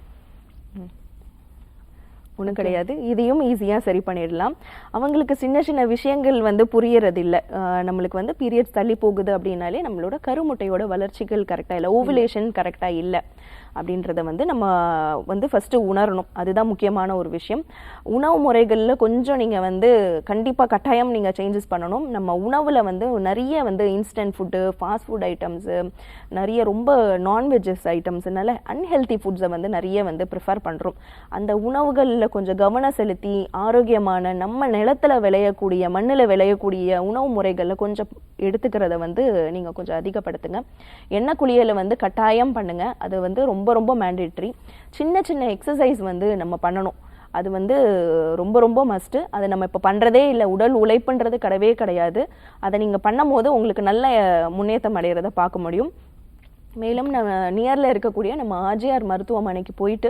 Speaker 2: ஒன்றும் கிடையாது, இதையும் ஈஸியாக சரி பண்ணிடலாம். அவங்களுக்கு சின்ன சின்ன விஷயங்கள் வந்து புரியறது இல்லை. நம்மளுக்கு வந்து பீரியட்ஸ் தள்ளி போகுது அப்படின்னாலே நம்மளோட கருமுட்டையோட வளர்ச்சிகள் கரெக்டாக இல்லை, ஓவுலேஷன் கரெக்டாக இல்லை அப்படின்றத வந்து நம்ம வந்து ஃபஸ்ட்டு உணரணும். அதுதான் முக்கியமான ஒரு விஷயம். உணவு முறைகளில் கொஞ்சம் நீங்கள் வந்து கண்டிப்பாக கட்டாயம் நீங்கள் சேஞ்சஸ் பண்ணணும். நம்ம உணவில் வந்து நிறைய வந்து instant food, fast food items, நிறைய ரொம்ப நான்வெஜ்ஜஸ் ஐட்டம்ஸ்னால அன்ஹெல்தி ஃபுட்ஸை வந்து நிறைய வந்து ப்ரிஃபர் பண்ணுறோம். அந்த உணவுகளில் கொஞ்சம் கவனம் செலுத்தி ஆரோக்கியமான நம்ம நிலத்தில் விளையக்கூடிய, மண்ணில் விளையக்கூடிய உணவு முறைகளில் கொஞ்சம் எடுத்துக்கிறத வந்து நீங்கள் கொஞ்சம் அதிகப்படுத்துங்க. எண்ணெய் குளியலை வந்து கட்டாயம் பண்ணுங்க, அது வந்து ரொம்ப ரொம்ப மேண்டேட்ரி. சின்ன சின்ன எக்ஸசைஸ் வந்து நம்ம பண்ணணும், அது வந்து ரொம்ப ரொம்ப மஸ்ட்டு. அதை நம்ம இப்போ பண்ணுறதே இல்லை, உடல் உழைப்புன்றது கிடையாது. அதை நீங்கள் பண்ணும் போது உங்களுக்கு நல்ல முன்னேற்றம் அடைகிறத பார்க்க முடியும். மேலும் நம்ம நியரில் இருக்கக்கூடிய நம்ம ஆர்ஜிஆர் மருத்துவமனைக்கு போயிட்டு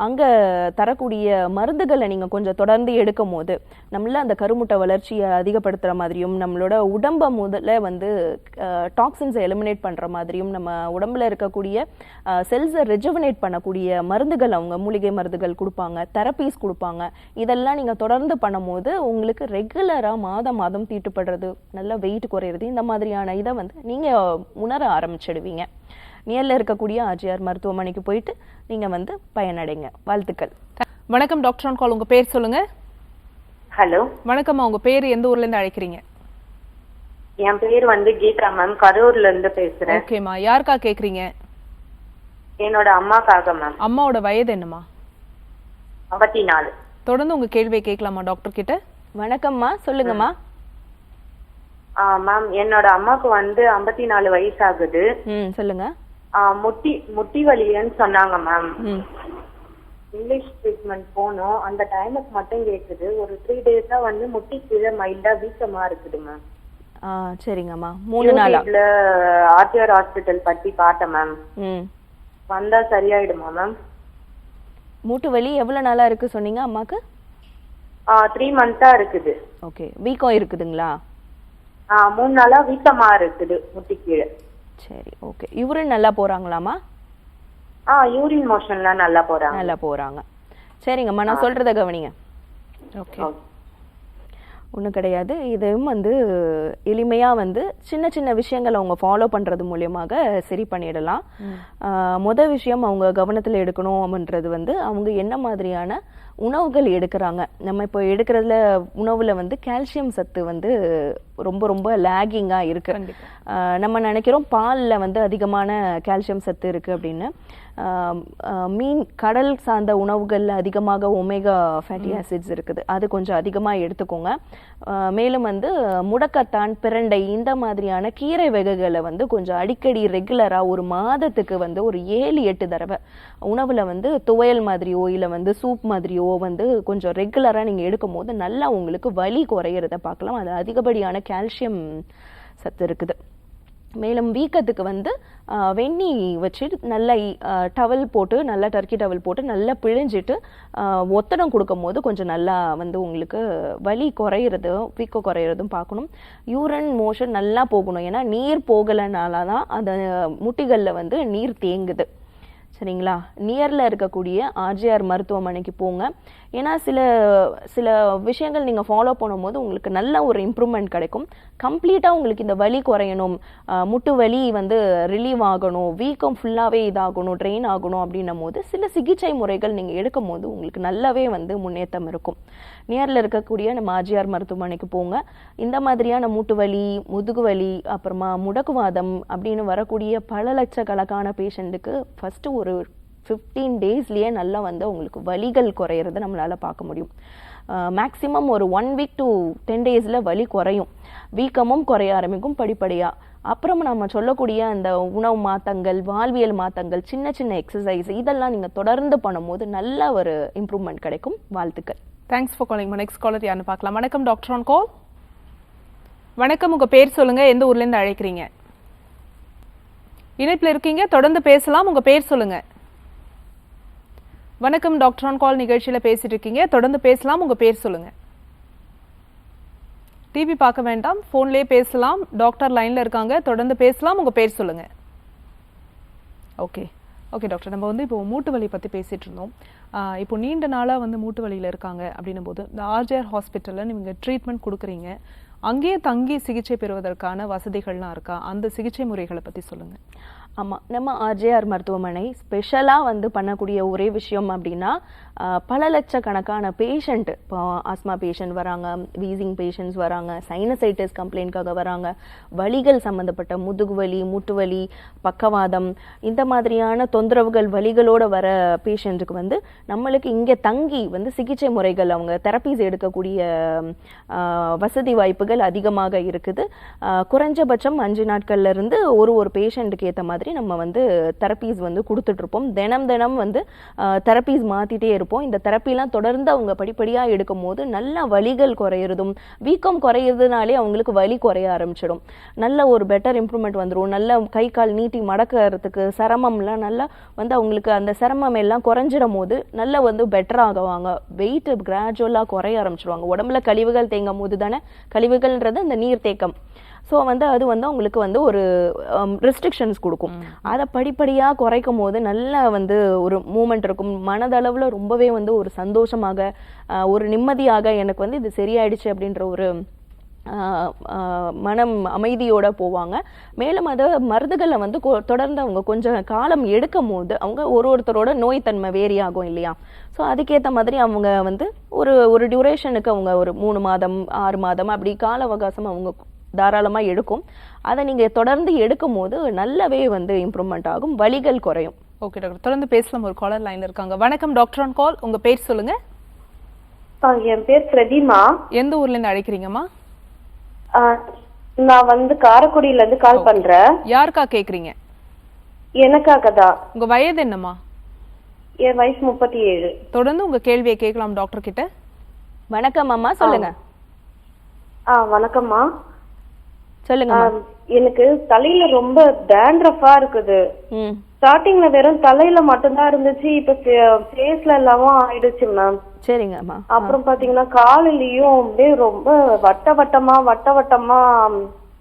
Speaker 2: அங்கே தரக்கூடிய மருந்துகளை நீங்கள் கொஞ்சம் தொடர்ந்து எடுக்கும் போது நம்மள அந்த கருமுட்டை வளர்ச்சியை அதிகப்படுத்துகிற மாதிரியும், நம்மளோட உடம்பை முதல்ல வந்து டாக்ஸின்ஸை எலிமினேட் பண்ணுற மாதிரியும், நம்ம உடம்புல இருக்கக்கூடிய செல்ஸை ரெஜுவனேட் பண்ணக்கூடிய மருந்துகள், அவங்க மூலிகை மருந்துகள் கொடுப்பாங்க, தெரப்பீஸ் கொடுப்பாங்க. இதெல்லாம் நீங்கள் தொடர்ந்து பண்ணும் போது உங்களுக்கு ரெகுலராக மாதம் தீட்டுப்படுறது, நல்லா வெயிட் குறையிறது, இந்த மாதிரியான இதை வந்து நீங்கள் உணர ஆரம்பிச்சிடுவீங்க. நியர்ல இருக்கக்கூடிய ஆர்ஜிஆர் மருத்துவமனைக்கு போயிட்டு நீங்க வந்து பயனடைங்க. வாழ்த்துக்கள்.
Speaker 1: வணக்கம் டாக்டர் ஆன் கால், உங்க பேர் சொல்லுங்க.
Speaker 7: ஹலோ.
Speaker 1: வணக்கம்மா, உங்க பேர் எந்த ஊர்ல இருந்து அழைக்கிறீங்க?
Speaker 7: என் பேர் வந்து கீதா மேம், கரூர்ல இருந்து பேசுறேன்.
Speaker 1: ஓகேமா, யாருக்கா கேக்குறீங்க?
Speaker 7: என்னோட அம்மாக்காக மேம்.
Speaker 1: அம்மாவோட வயது என்னம்மா?
Speaker 7: 54.
Speaker 1: தொடர்ந்து உங்க கேள்வியை கேட்கலாமா டாக்டர் கிட்ட?
Speaker 2: வணக்கம்மா, சொல்லுங்கம்மா.
Speaker 7: மேம், என்னோட அம்மாக்கு வந்து 54 வயசு ஆகுது.
Speaker 2: சொல்லுங்க.
Speaker 7: முட்டி வலின்னு சொன்னாங்க மேம். இங்கிலீஷ் ட்ரீட்மெண்ட் போனோம், அந்த டைமுக்கு மட்டும் கேக்குது. ஒரு 3 டேஸா வந்து முட்டி கீழே மைல்டா வீக்கமா இருக்குது மேம்.
Speaker 2: சரிங்கம்மா. 3 நாளா?
Speaker 7: ஆர்டிஆர் ஹாஸ்பிட்டல் பத்தி பார்த்தேன் மேம். வந்தா சரியாயிடுமா மேம்?
Speaker 2: மூட்டு வலி எவ்வளவு நாளா இருக்கு சொன்னீங்க அம்மாக்கு?
Speaker 7: 3 மந்த்தா இருக்குது.
Speaker 2: ஓகே. வீக்கம் இருக்குதுங்களா?
Speaker 7: 3 நாளா வீக்கமா இருக்குது முட்டி கீழே.
Speaker 2: சரி, ஓகே. யூரின் நல்லா போறாங்களாமா?
Speaker 7: யூரின் மோஷன்லாம் நல்லா போறாங்க.
Speaker 2: நல்லா போறாங்க. சரிங்கம்மா, நான் சொல்றத கவனிங்க.
Speaker 1: ஓகே.
Speaker 2: ஒன்றும் கிடையாது. இதுவும் வந்து எளிமையாக வந்து சின்ன சின்ன விஷயங்களை அவங்க ஃபாலோ பண்ணுறது மூலியமாக சரி பண்ணிடலாம். மொதல் விஷயம் அவங்க கவனத்தில் எடுக்கணும் அப்படின்றது வந்து அவங்க என்ன மாதிரியான உணவுகள் எடுக்கிறாங்க. நம்ம இப்போ எடுக்கிறதுல உணவில் வந்து கால்சியம் சத்து வந்து ரொம்ப ரொம்ப லேகிங்காக இருக்கு. நம்ம நினைக்கிறோம் பாலில் வந்து அதிகமான கால்சியம் சத்து இருக்குது அப்படின்னு. மீன் கடல் சார்ந்த உணவுகளில் அதிகமாக ஒமேகா ஃபேட்டி ஆசிட்ஸ் இருக்குது, அது கொஞ்சம் அதிகமாக எடுத்துக்கோங்க. மேலும் வந்து முடக்கத்தான், பிரண்டை இந்த மாதிரியான கீரை வகைகளை வந்து கொஞ்சம் அடிக்கடி ரெகுலராக ஒரு மாதத்துக்கு வந்து ஒரு 7-8 தடவை உணவில் வந்து துவையல் மாதிரியோ இல்லை வந்து சூப் மாதிரியோ வந்து கொஞ்சம் ரெகுலராக நீங்கள் எடுக்கும் போது நல்லா உங்களுக்கு வலி குறையிறத பார்க்கலாம். அது அதிகப்படியான கால்சியம் சத்து இருக்குது. மேலும் வீக்கத்துக்கு வந்து வெந்நீர் வச்சு நல்லா டவல் போட்டு, நல்லா டர்க்கி டவல் போட்டு நல்லா பிழிஞ்சிட்டு ஒத்தடம் கொடுக்கும் போது கொஞ்சம் நல்லா வந்து உங்களுக்கு வலி குறையிறதும் வீக்கம் குறையிறதும் பார்க்கணும். யூரின் மோஷன் நல்லா போகணும். ஏன்னா நீர் போகலைனால தான் அந்த முட்டிகளில் வந்து நீர் தேங்குது. சரிங்களா? நியரில் இருக்கக்கூடிய ஆர்ஜிஆர் மருத்துவமனைக்கு போங்க. ஏன்னா சில விஷயங்கள் நீங்கள் ஃபாலோ பண்ணும்போது உங்களுக்கு நல்ல ஒரு இம்ப்ரூவ்மெண்ட் கிடைக்கும். கம்ப்ளீட்டாக உங்களுக்கு இந்த வலி குறையணும், முட்டு வலி வந்து ரிலீவ் ஆகணும், வீக்கம் ஃபுல்லாகவே இதாகணும், ட்ரெயின் ஆகணும் அப்படின்னும் போது சில சிகிச்சை முறைகள் நீங்கள் எடுக்கும் போது உங்களுக்கு நல்லாவே வந்து முன்னேற்றம் இருக்கும். நியரில் இருக்கக்கூடிய நம்ம ஆர்ஜிஆர் மருத்துவமனைக்கு போங்க. இந்த மாதிரியான மூட்டு வலி, முதுகு வலி, அப்புறமா முடக்குவாதம் அப்படின்னு வரக்கூடிய பல லட்சக்கணக்கான பேஷண்ட்டுக்கு ஃபஸ்ட்டு ஒரு 15 டேஸ்லேயே நல்லா வந்து உங்களுக்கு வலிகள் குறையிறத நம்மளால் பார்க்க முடியும். மேக்ஸிமம் ஒரு 1 வீக் to 10 டேஸில் வலி குறையும். வீக்கமும் குறைய ஆரம்பிக்கும் படிப்படியாக. அப்புறம் நம்ம சொல்லக்கூடிய அந்த உணவு மாற்றங்கள், வாழ்வியல் மாற்றங்கள், சின்ன சின்ன எக்ஸசைஸ் இதெல்லாம் நீங்கள் தொடர்ந்து பண்ணும்போது நல்ல ஒரு இம்ப்ரூவ்மெண்ட் கிடைக்கும். வாழ்த்துக்கள்.
Speaker 1: Thanks for calling. Next caller யாருன்னு பார்க்கலாம். வணக்கம் டாக்டர் ஆன் கால். வணக்கம், உங்கள் பேர் சொல்லுங்க, எந்த ஊர்லேருந்து அழைக்கிறீங்க? இணைப்பில் இருக்கீங்க, தொடர்ந்து பேசலாம். உங்கள் பேர் சொல்லுங்க. வணக்கம், டாக்டர் ஆன் கால் நிகழ்ச்சியில் பேசிட்டு இருக்கீங்க, தொடர்ந்து பேசலாம். உங்கள் பேர் சொல்லுங்க. டிவி பார்க்க வேண்டாம், ஃபோன்லேயே பேசலாம். டாக்டர் லைனில் இருக்காங்க, தொடர்ந்து பேசலாம். உங்கள் பேர் சொல்லுங்க. ஓகே டாக்டர், நம்ம வந்து இப்போ மூட்டு வலி பற்றி பேசிகிட்டு இருந்தோம். இப்போ நீண்ட நாளாக வந்து மூட்டு வலியில் இருக்காங்க அப்படின்னும் போது இந்த ஆர்ஜிஆர் ஹாஸ்பிட்டலில் நீங்கள் ட்ரீட்மெண்ட் கொடுக்குறீங்க. அங்கேயே தங்கி சிகிச்சை பெறுவதற்கான வசதிகள்லாம் இருக்கா? அந்த சிகிச்சை முறைகளை பற்றி சொல்லுங்கள்.
Speaker 2: ஆமாம், நம்ம ஆர்ஜிஆர் மருத்துவமனை ஸ்பெஷலாக வந்து பண்ணக்கூடிய ஒரே விஷயம் அப்படின்னா பல லட்சக்கணக்கான பேஷண்ட், இப்போ ஆஸ்மா பேஷண்ட் வராங்க, வீசிங் பேஷண்ட்ஸ் வராங்க, சைனசைட்டிஸ் கம்ப்ளைண்ட்காக வராங்க, வலிகள் சம்மந்தப்பட்ட முதுகு வலி, மூட்டு வலி, பக்கவாதம் இந்த மாதிரியான தொந்தரவுகள் வலிகளோடு வர பேஷண்ட்டுக்கு வந்து நம்மளுக்கு இங்கே தங்கி வந்து சிகிச்சை முறைகள், அவங்க தெரப்பீஸ் எடுக்கக்கூடிய வசதி வாய்ப்புகள் அதிகமாக இருக்குது. குறைஞ்சபட்சம் 5 நாட்கள்ல இருந்து ஒரு பேஷண்ட்டுக்கு ஏற்ற மாதிரி நம்ம வந்து தெரப்பீஸ் வந்து கொடுத்துட்ருப்போம். தினம் வந்து தெரப்பீஸ் மாற்றிட்டே இருப்போம். இந்த தெரப்பிலாம் தொடர்ந்து அவங்க படிப்படியாக எடுக்கும் போது நல்ல வலிகள் குறையிறதும், வீக்கம் குறையிறதுனாலே அவங்களுக்கு வலி குறைய ஆரம்பிச்சிடும். நல்ல ஒரு பெட்டர் இம்ப்ரூவ்மெண்ட் வந்துடும். நல்ல கை கால் நீட்டி மடக்கிறதுக்கு சிரமம்லாம் நல்லா வந்து அவங்களுக்கு அந்த சிரமம் எல்லாம் குறைஞ்சிடும் போது நல்லா வந்து பெட்டர் ஆகுவாங்க. வெயிட் கிராஜுவலாக குறைய ஆரம்பிச்சிடுவாங்க. உடம்புல கழிவுகள் தேங்கும் போது தானே, கழிவுகள்ன்றது அந்த நீர் தேக்கம். ஸோ வந்து அது வந்து அவங்களுக்கு வந்து ஒரு ரெஸ்ட்ரிக்ஷன்ஸ் கொடுக்கும். அதை படிப்படியாக குறைக்கும் போது நல்லா வந்து ஒரு மூமெண்ட் இருக்கும். மனதளவில் ரொம்பவே வந்து ஒரு சந்தோஷமாக, ஒரு நிம்மதியாக, எனக்கு வந்து இது சரியாயிடுச்சு அப்படின்ற ஒரு மனம் அமைதியோட போவாங்க. மேலும் அதை மருந்துகளை வந்து தொடர்ந்து அவங்க கொஞ்சம் காலம் எடுக்கும் போது அவங்க ஒருத்தரோட நோய்த்தன்மை வேரி ஆகும் இல்லையா? ஸோ அதுக்கேற்ற மாதிரி அவங்க வந்து ஒரு டியூரேஷனுக்கு அவங்க ஒரு 3 மாதம் 6 மாதம் அப்படி கால அவகாசம் அவங்க தாராளமாக எடுக்கும். அதை நீங்கள் தொடர்ந்து எடுக்கும் போது நல்லாவே வந்து இம்ப்ரூவ்மெண்ட் ஆகும், வலிகள் குறையும்.
Speaker 1: ஓகே டாக்டர், தொடர்ந்து பேசலாம். ஒரு காலர் லைன்ல இருக்காங்க. வணக்கம் டாக்டர் ஆன் கால், உங்க பேர் சொல்லுங்க.
Speaker 3: என் பேர் பிரதிமா.
Speaker 1: எந்த ஊர்ல இருந்து அழைக்கிறீங்கம்மா?
Speaker 3: நான் வந்து காரைக்குடியில இருந்து கால் பண்றேன்.
Speaker 1: யாருக்கா கேக்குறீங்க?
Speaker 3: எனக்காக தான்.
Speaker 1: உங்க வயது என்னம்மா?
Speaker 3: என் வயசு 37.
Speaker 1: தொடர்ந்து உங்க கேள்வியை கேட்கலாம் டாக்டர் கிட்ட.
Speaker 2: வணக்கம் அம்மா, சொல்லுங்க.
Speaker 3: வணக்கம்மா.
Speaker 2: சொல்லுங்கம்மா.
Speaker 3: எனக்கு தலையில ரொம்ப டேண்ட்ரஃபா இருக்குது.
Speaker 2: ம்
Speaker 3: ஸ்டார்டிங்ல வெறும் தலையில மட்டும்தான் இருந்துச்சு, இப்ப ஃபேஸ்ல எல்லாமும் ஆயிடுச்சு மேம்.
Speaker 2: சரிங்கம்மா.
Speaker 3: அப்புறம் பாத்தீங்கன்னா காலிலையும் அப்படியே ரொம்ப வட்ட வட்டமா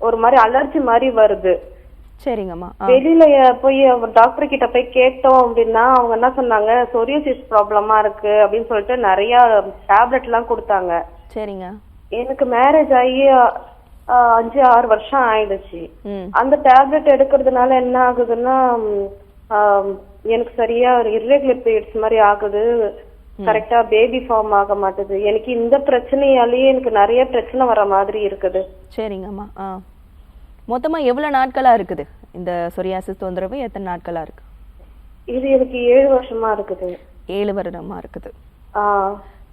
Speaker 3: ஒரு மாதிரி அலர்ஜி மாதிரி வருது.
Speaker 2: சரிங்கம்மா.
Speaker 3: வெளியில போய் டாக்டர் கிட்ட போய் கேட்டோம் அப்படின்னா அவங்க என்ன சொன்னாங்க, சொரியோசிஸ் ப்ராப்ளமா இருக்கு அப்படின்னு சொல்லிட்டு நிறைய டேப்லெட் எல்லாம் கொடுத்தாங்க.
Speaker 2: சரிங்க.
Speaker 3: எனக்கு மேரேஜ் ஆகி 5-6 வருஷம் ஆயிடுச்சு. அந்த டேப்லெட் எடுக்கிறதுனால என்ன ஆகுதுன்னா எனக்கு சரியா இர்ரெகுலர் பீரியட்ஸ் மாதிரி ஆகுது, கரெக்டா பேபி ஃபார்ம் ஆக மாட்டுது. எனக்கு இந்த பிரச்சனையாலேயே எனக்கு நிறைய பிரச்சனை வர மாதிரி இருக்குது.
Speaker 2: சரிங்கம்மா. மொத்தமா எவ்வளவு நாட்களா இருக்குது இந்த சொரியாசிஸ் தொந்தரவு? எத்தனை நாட்களா இருக்கு?
Speaker 3: இது எனக்கு 7 வருஷமா இருக்குது.
Speaker 2: 7 வருடமா இருக்குது.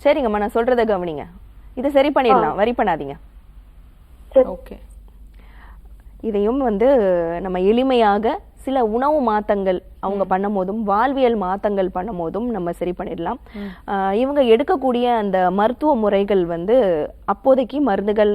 Speaker 2: சரிங்கம்மா, நான் சொல்றத கவனிங்க. இதை சரி பண்ணிடலாம், வரி பண்ணாதீங்க.
Speaker 1: ஓகே.
Speaker 2: இதையும் வந்து நம்ம எளிமையாக சில உணவு மாற்றங்கள் அவங்க பண்ணும் போதும் வாழ்வியல் மாற்றங்கள் பண்ணும் போதும் நம்ம சரி பண்ணிடலாம். இவங்க எடுக்கக்கூடிய அந்த மருத்துவ முறைகள் வந்து அப்போதைக்கு மருந்துகள்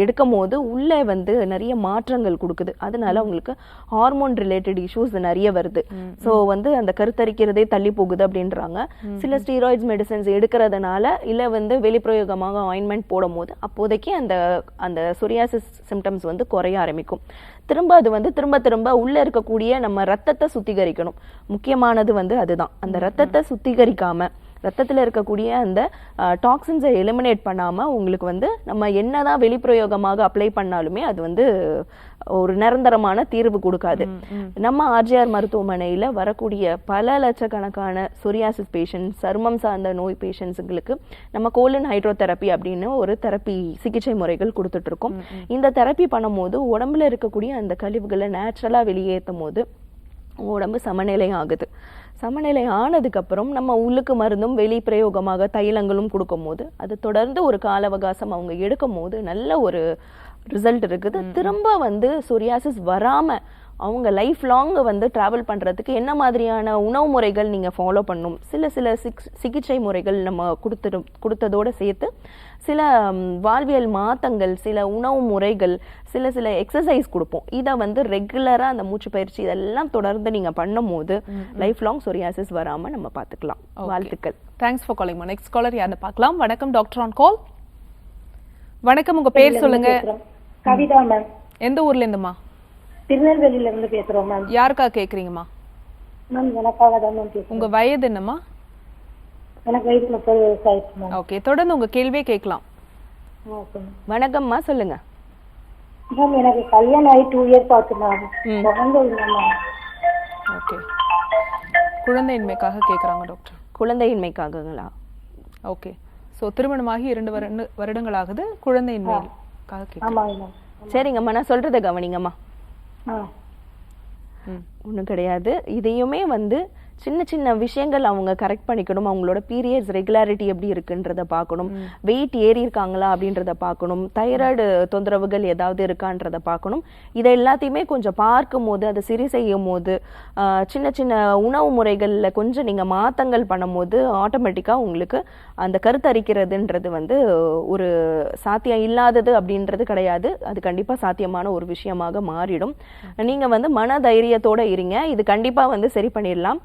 Speaker 2: எடுக்கும் போது உள்ளே வந்து நிறைய மாற்றங்கள் கொடுக்குது. அதனால அவங்களுக்கு ஹார்மோன் ரிலேட்டட் இஷ்யூஸ் நிறைய வருது. ஸோ வந்து அந்த கருத்தரிக்கிறதே தள்ளி போகுது அப்படின்றாங்க. சில ஸ்டீராய்ட்ஸ் மெடிசன்ஸ் எடுக்கிறதுனால இல்லை வந்து வெளிப்பிரயோகமாக ஆயின்மெண்ட் போடும் போது அப்போதைக்கு அந்த அந்த சொரியாசிஸ் சிம்டம்ஸ் வந்து குறைய ஆரம்பிக்கும். திரும்ப அது வந்து திரும்ப உள்ள இருக்கக்கூடிய நம்ம ரத்தத்தை சுத்திகரிக்கணும். முக்கியமானது வந்து அதுதான். அந்த ரத்தத்தை சுத்திகரிக்காம ரத்தத்தில் இருக்கக்கூடிய அந்த டாக்ஸின்ஸை எலிமினேட் பண்ணாம உங்களுக்கு வந்து நம்ம என்னதான் வெளிப்பிரயோகமாக அப்ளை பண்ணாலுமே அது வந்து ஒரு நிரந்தரமான தீர்வு கொடுக்காது. நம்ம ஆர்ஜிஆர் மருத்துவமனையில் வரக்கூடிய பல லட்சக்கணக்கான சொரியாசிஸ் பேஷண்ட்ஸ், சருமம் சார்ந்த நோய் பேஷண்ட்ஸுங்களுக்கு நம்ம கோலின் ஹைட்ரோதெரப்பி அப்படின்னு ஒரு தெரப்பி சிகிச்சை முறைகள் கொடுத்துட்டு இருக்கோம். இந்த தெரப்பி பண்ணும் போது உடம்புல இருக்கக்கூடிய அந்த கழிவுகளை நேச்சுரலா வெளியேற்றும் போது உடம்பு சமநிலை ஆகுது. சமநிலை ஆனதுக்கப்புறம் நம்ம உள்ளுக்கு மருந்தும் வெளி பிரயோகமாக தைலங்களும் கொடுக்கும் போது அது தொடர்ந்து ஒரு கால அவகாசம் அவங்க எடுக்கும் போது நல்ல ஒரு ரிசல்ட் இருக்குது. திரும்ப வந்து சொரியாசிஸ் வராம அவங்க லைஃப் லாங் வந்து டிராவல் பண்றதுக்கு என்ன மாதிரியான உணவு முறைகள் நீங்க ஃபாலோ பண்ணணும், சில சிகிச்சை முறைகள் நம்ம கொடுத்ததோட சேர்த்து சில வாழ்வியல் மாற்றங்கள், சில உணவு முறைகள், சில எக்ஸசைஸ் கொடுப்போம். இதை வந்து ரெகுலரா அந்த மூச்சு பயிற்சி இதெல்லாம் தொடர்ந்து நீங்க பண்ணும் போது லைஃப் லாங் சொரியாசிஸ் வராம நம்ம பார்த்துக்கலாம். வாழ்த்துக்கள்.
Speaker 1: Thanks for calling. Next caller யாருன்னு பார்க்கலாம். வணக்கம், டாக்டர் ஆன் கால். வணக்கம், உங்க பேர் சொல்லுங்க.
Speaker 8: கவிதா மேம்.
Speaker 1: எந்த ஊர்ல இருந்துமா?
Speaker 8: திருநெல்வேலியில இருந்து பேசுறோம் மேம்.
Speaker 1: யாருக்கா கேக்குறீங்கம்மா?
Speaker 8: மேம் எனக்காக தான் மேம் பேசுறேன்.
Speaker 1: உங்க வயது என்னம்மா?
Speaker 8: எனக்கு வயசு 30 வயசு ஆயிடுச்சு மேம்.
Speaker 1: ஓகே, தொடர்ந்து உங்க கேள்வியே கேட்கலாம்.
Speaker 8: ஓகே
Speaker 2: வணக்கம்மா, சொல்லுங்க.
Speaker 8: மேம் எனக்கு கல்யாணம் ஆகி 2 இயர்ஸ் ஆச்சு மேம். குழந்தை இல்லை மேம்.
Speaker 1: ஓகே, குழந்தையின்மைக்காக கேக்குறாங்க டாக்டர்.
Speaker 2: குழந்தையின்மைக்காகங்களா?
Speaker 1: ஓகே, ஸோ திருமணமாகி 2 வருடங்களாகுது, குழந்தையின்மைக்காக கேட்குறாங்க.
Speaker 2: சரிங்கம்மா, நான் சொல்றதை கவனிங்கம்மா. ஒன்றும் கிடையாது. இதையுமே வந்து சின்ன விஷயங்கள் அவங்க கரெக்ட் பண்ணிக்கணும். அவங்களோட பீரியட்ஸ் ரெகுலாரிட்டி எப்படி இருக்குன்றத பார்க்கணும். வெயிட் ஏறி இருக்காங்களா அப்படின்றத பார்க்கணும். தைராய்டு தொந்தரவுகள் ஏதாவது இருக்கான்றத பார்க்கணும். இதை எல்லாத்தையுமே கொஞ்சம் பார்க்கும் போது, அதை சரி செய்யும் போது, சின்ன உணவு முறைகளில் கொஞ்சம் நீங்கள் மாற்றங்கள் பண்ணும் போது ஆட்டோமேட்டிக்காக உங்களுக்கு அந்த கருத்தரிக்கிறதுன்றது வந்து ஒரு சாத்தியம் இல்லாதது அப்படின்றது கிடையாது. அது கண்டிப்பாக சாத்தியமான ஒரு விஷயமாக மாறிடும். நீங்கள் வந்து மன தைரியத்தோடு இருங்க. இது கண்டிப்பாக வந்து சரி பண்ணிடலாம்.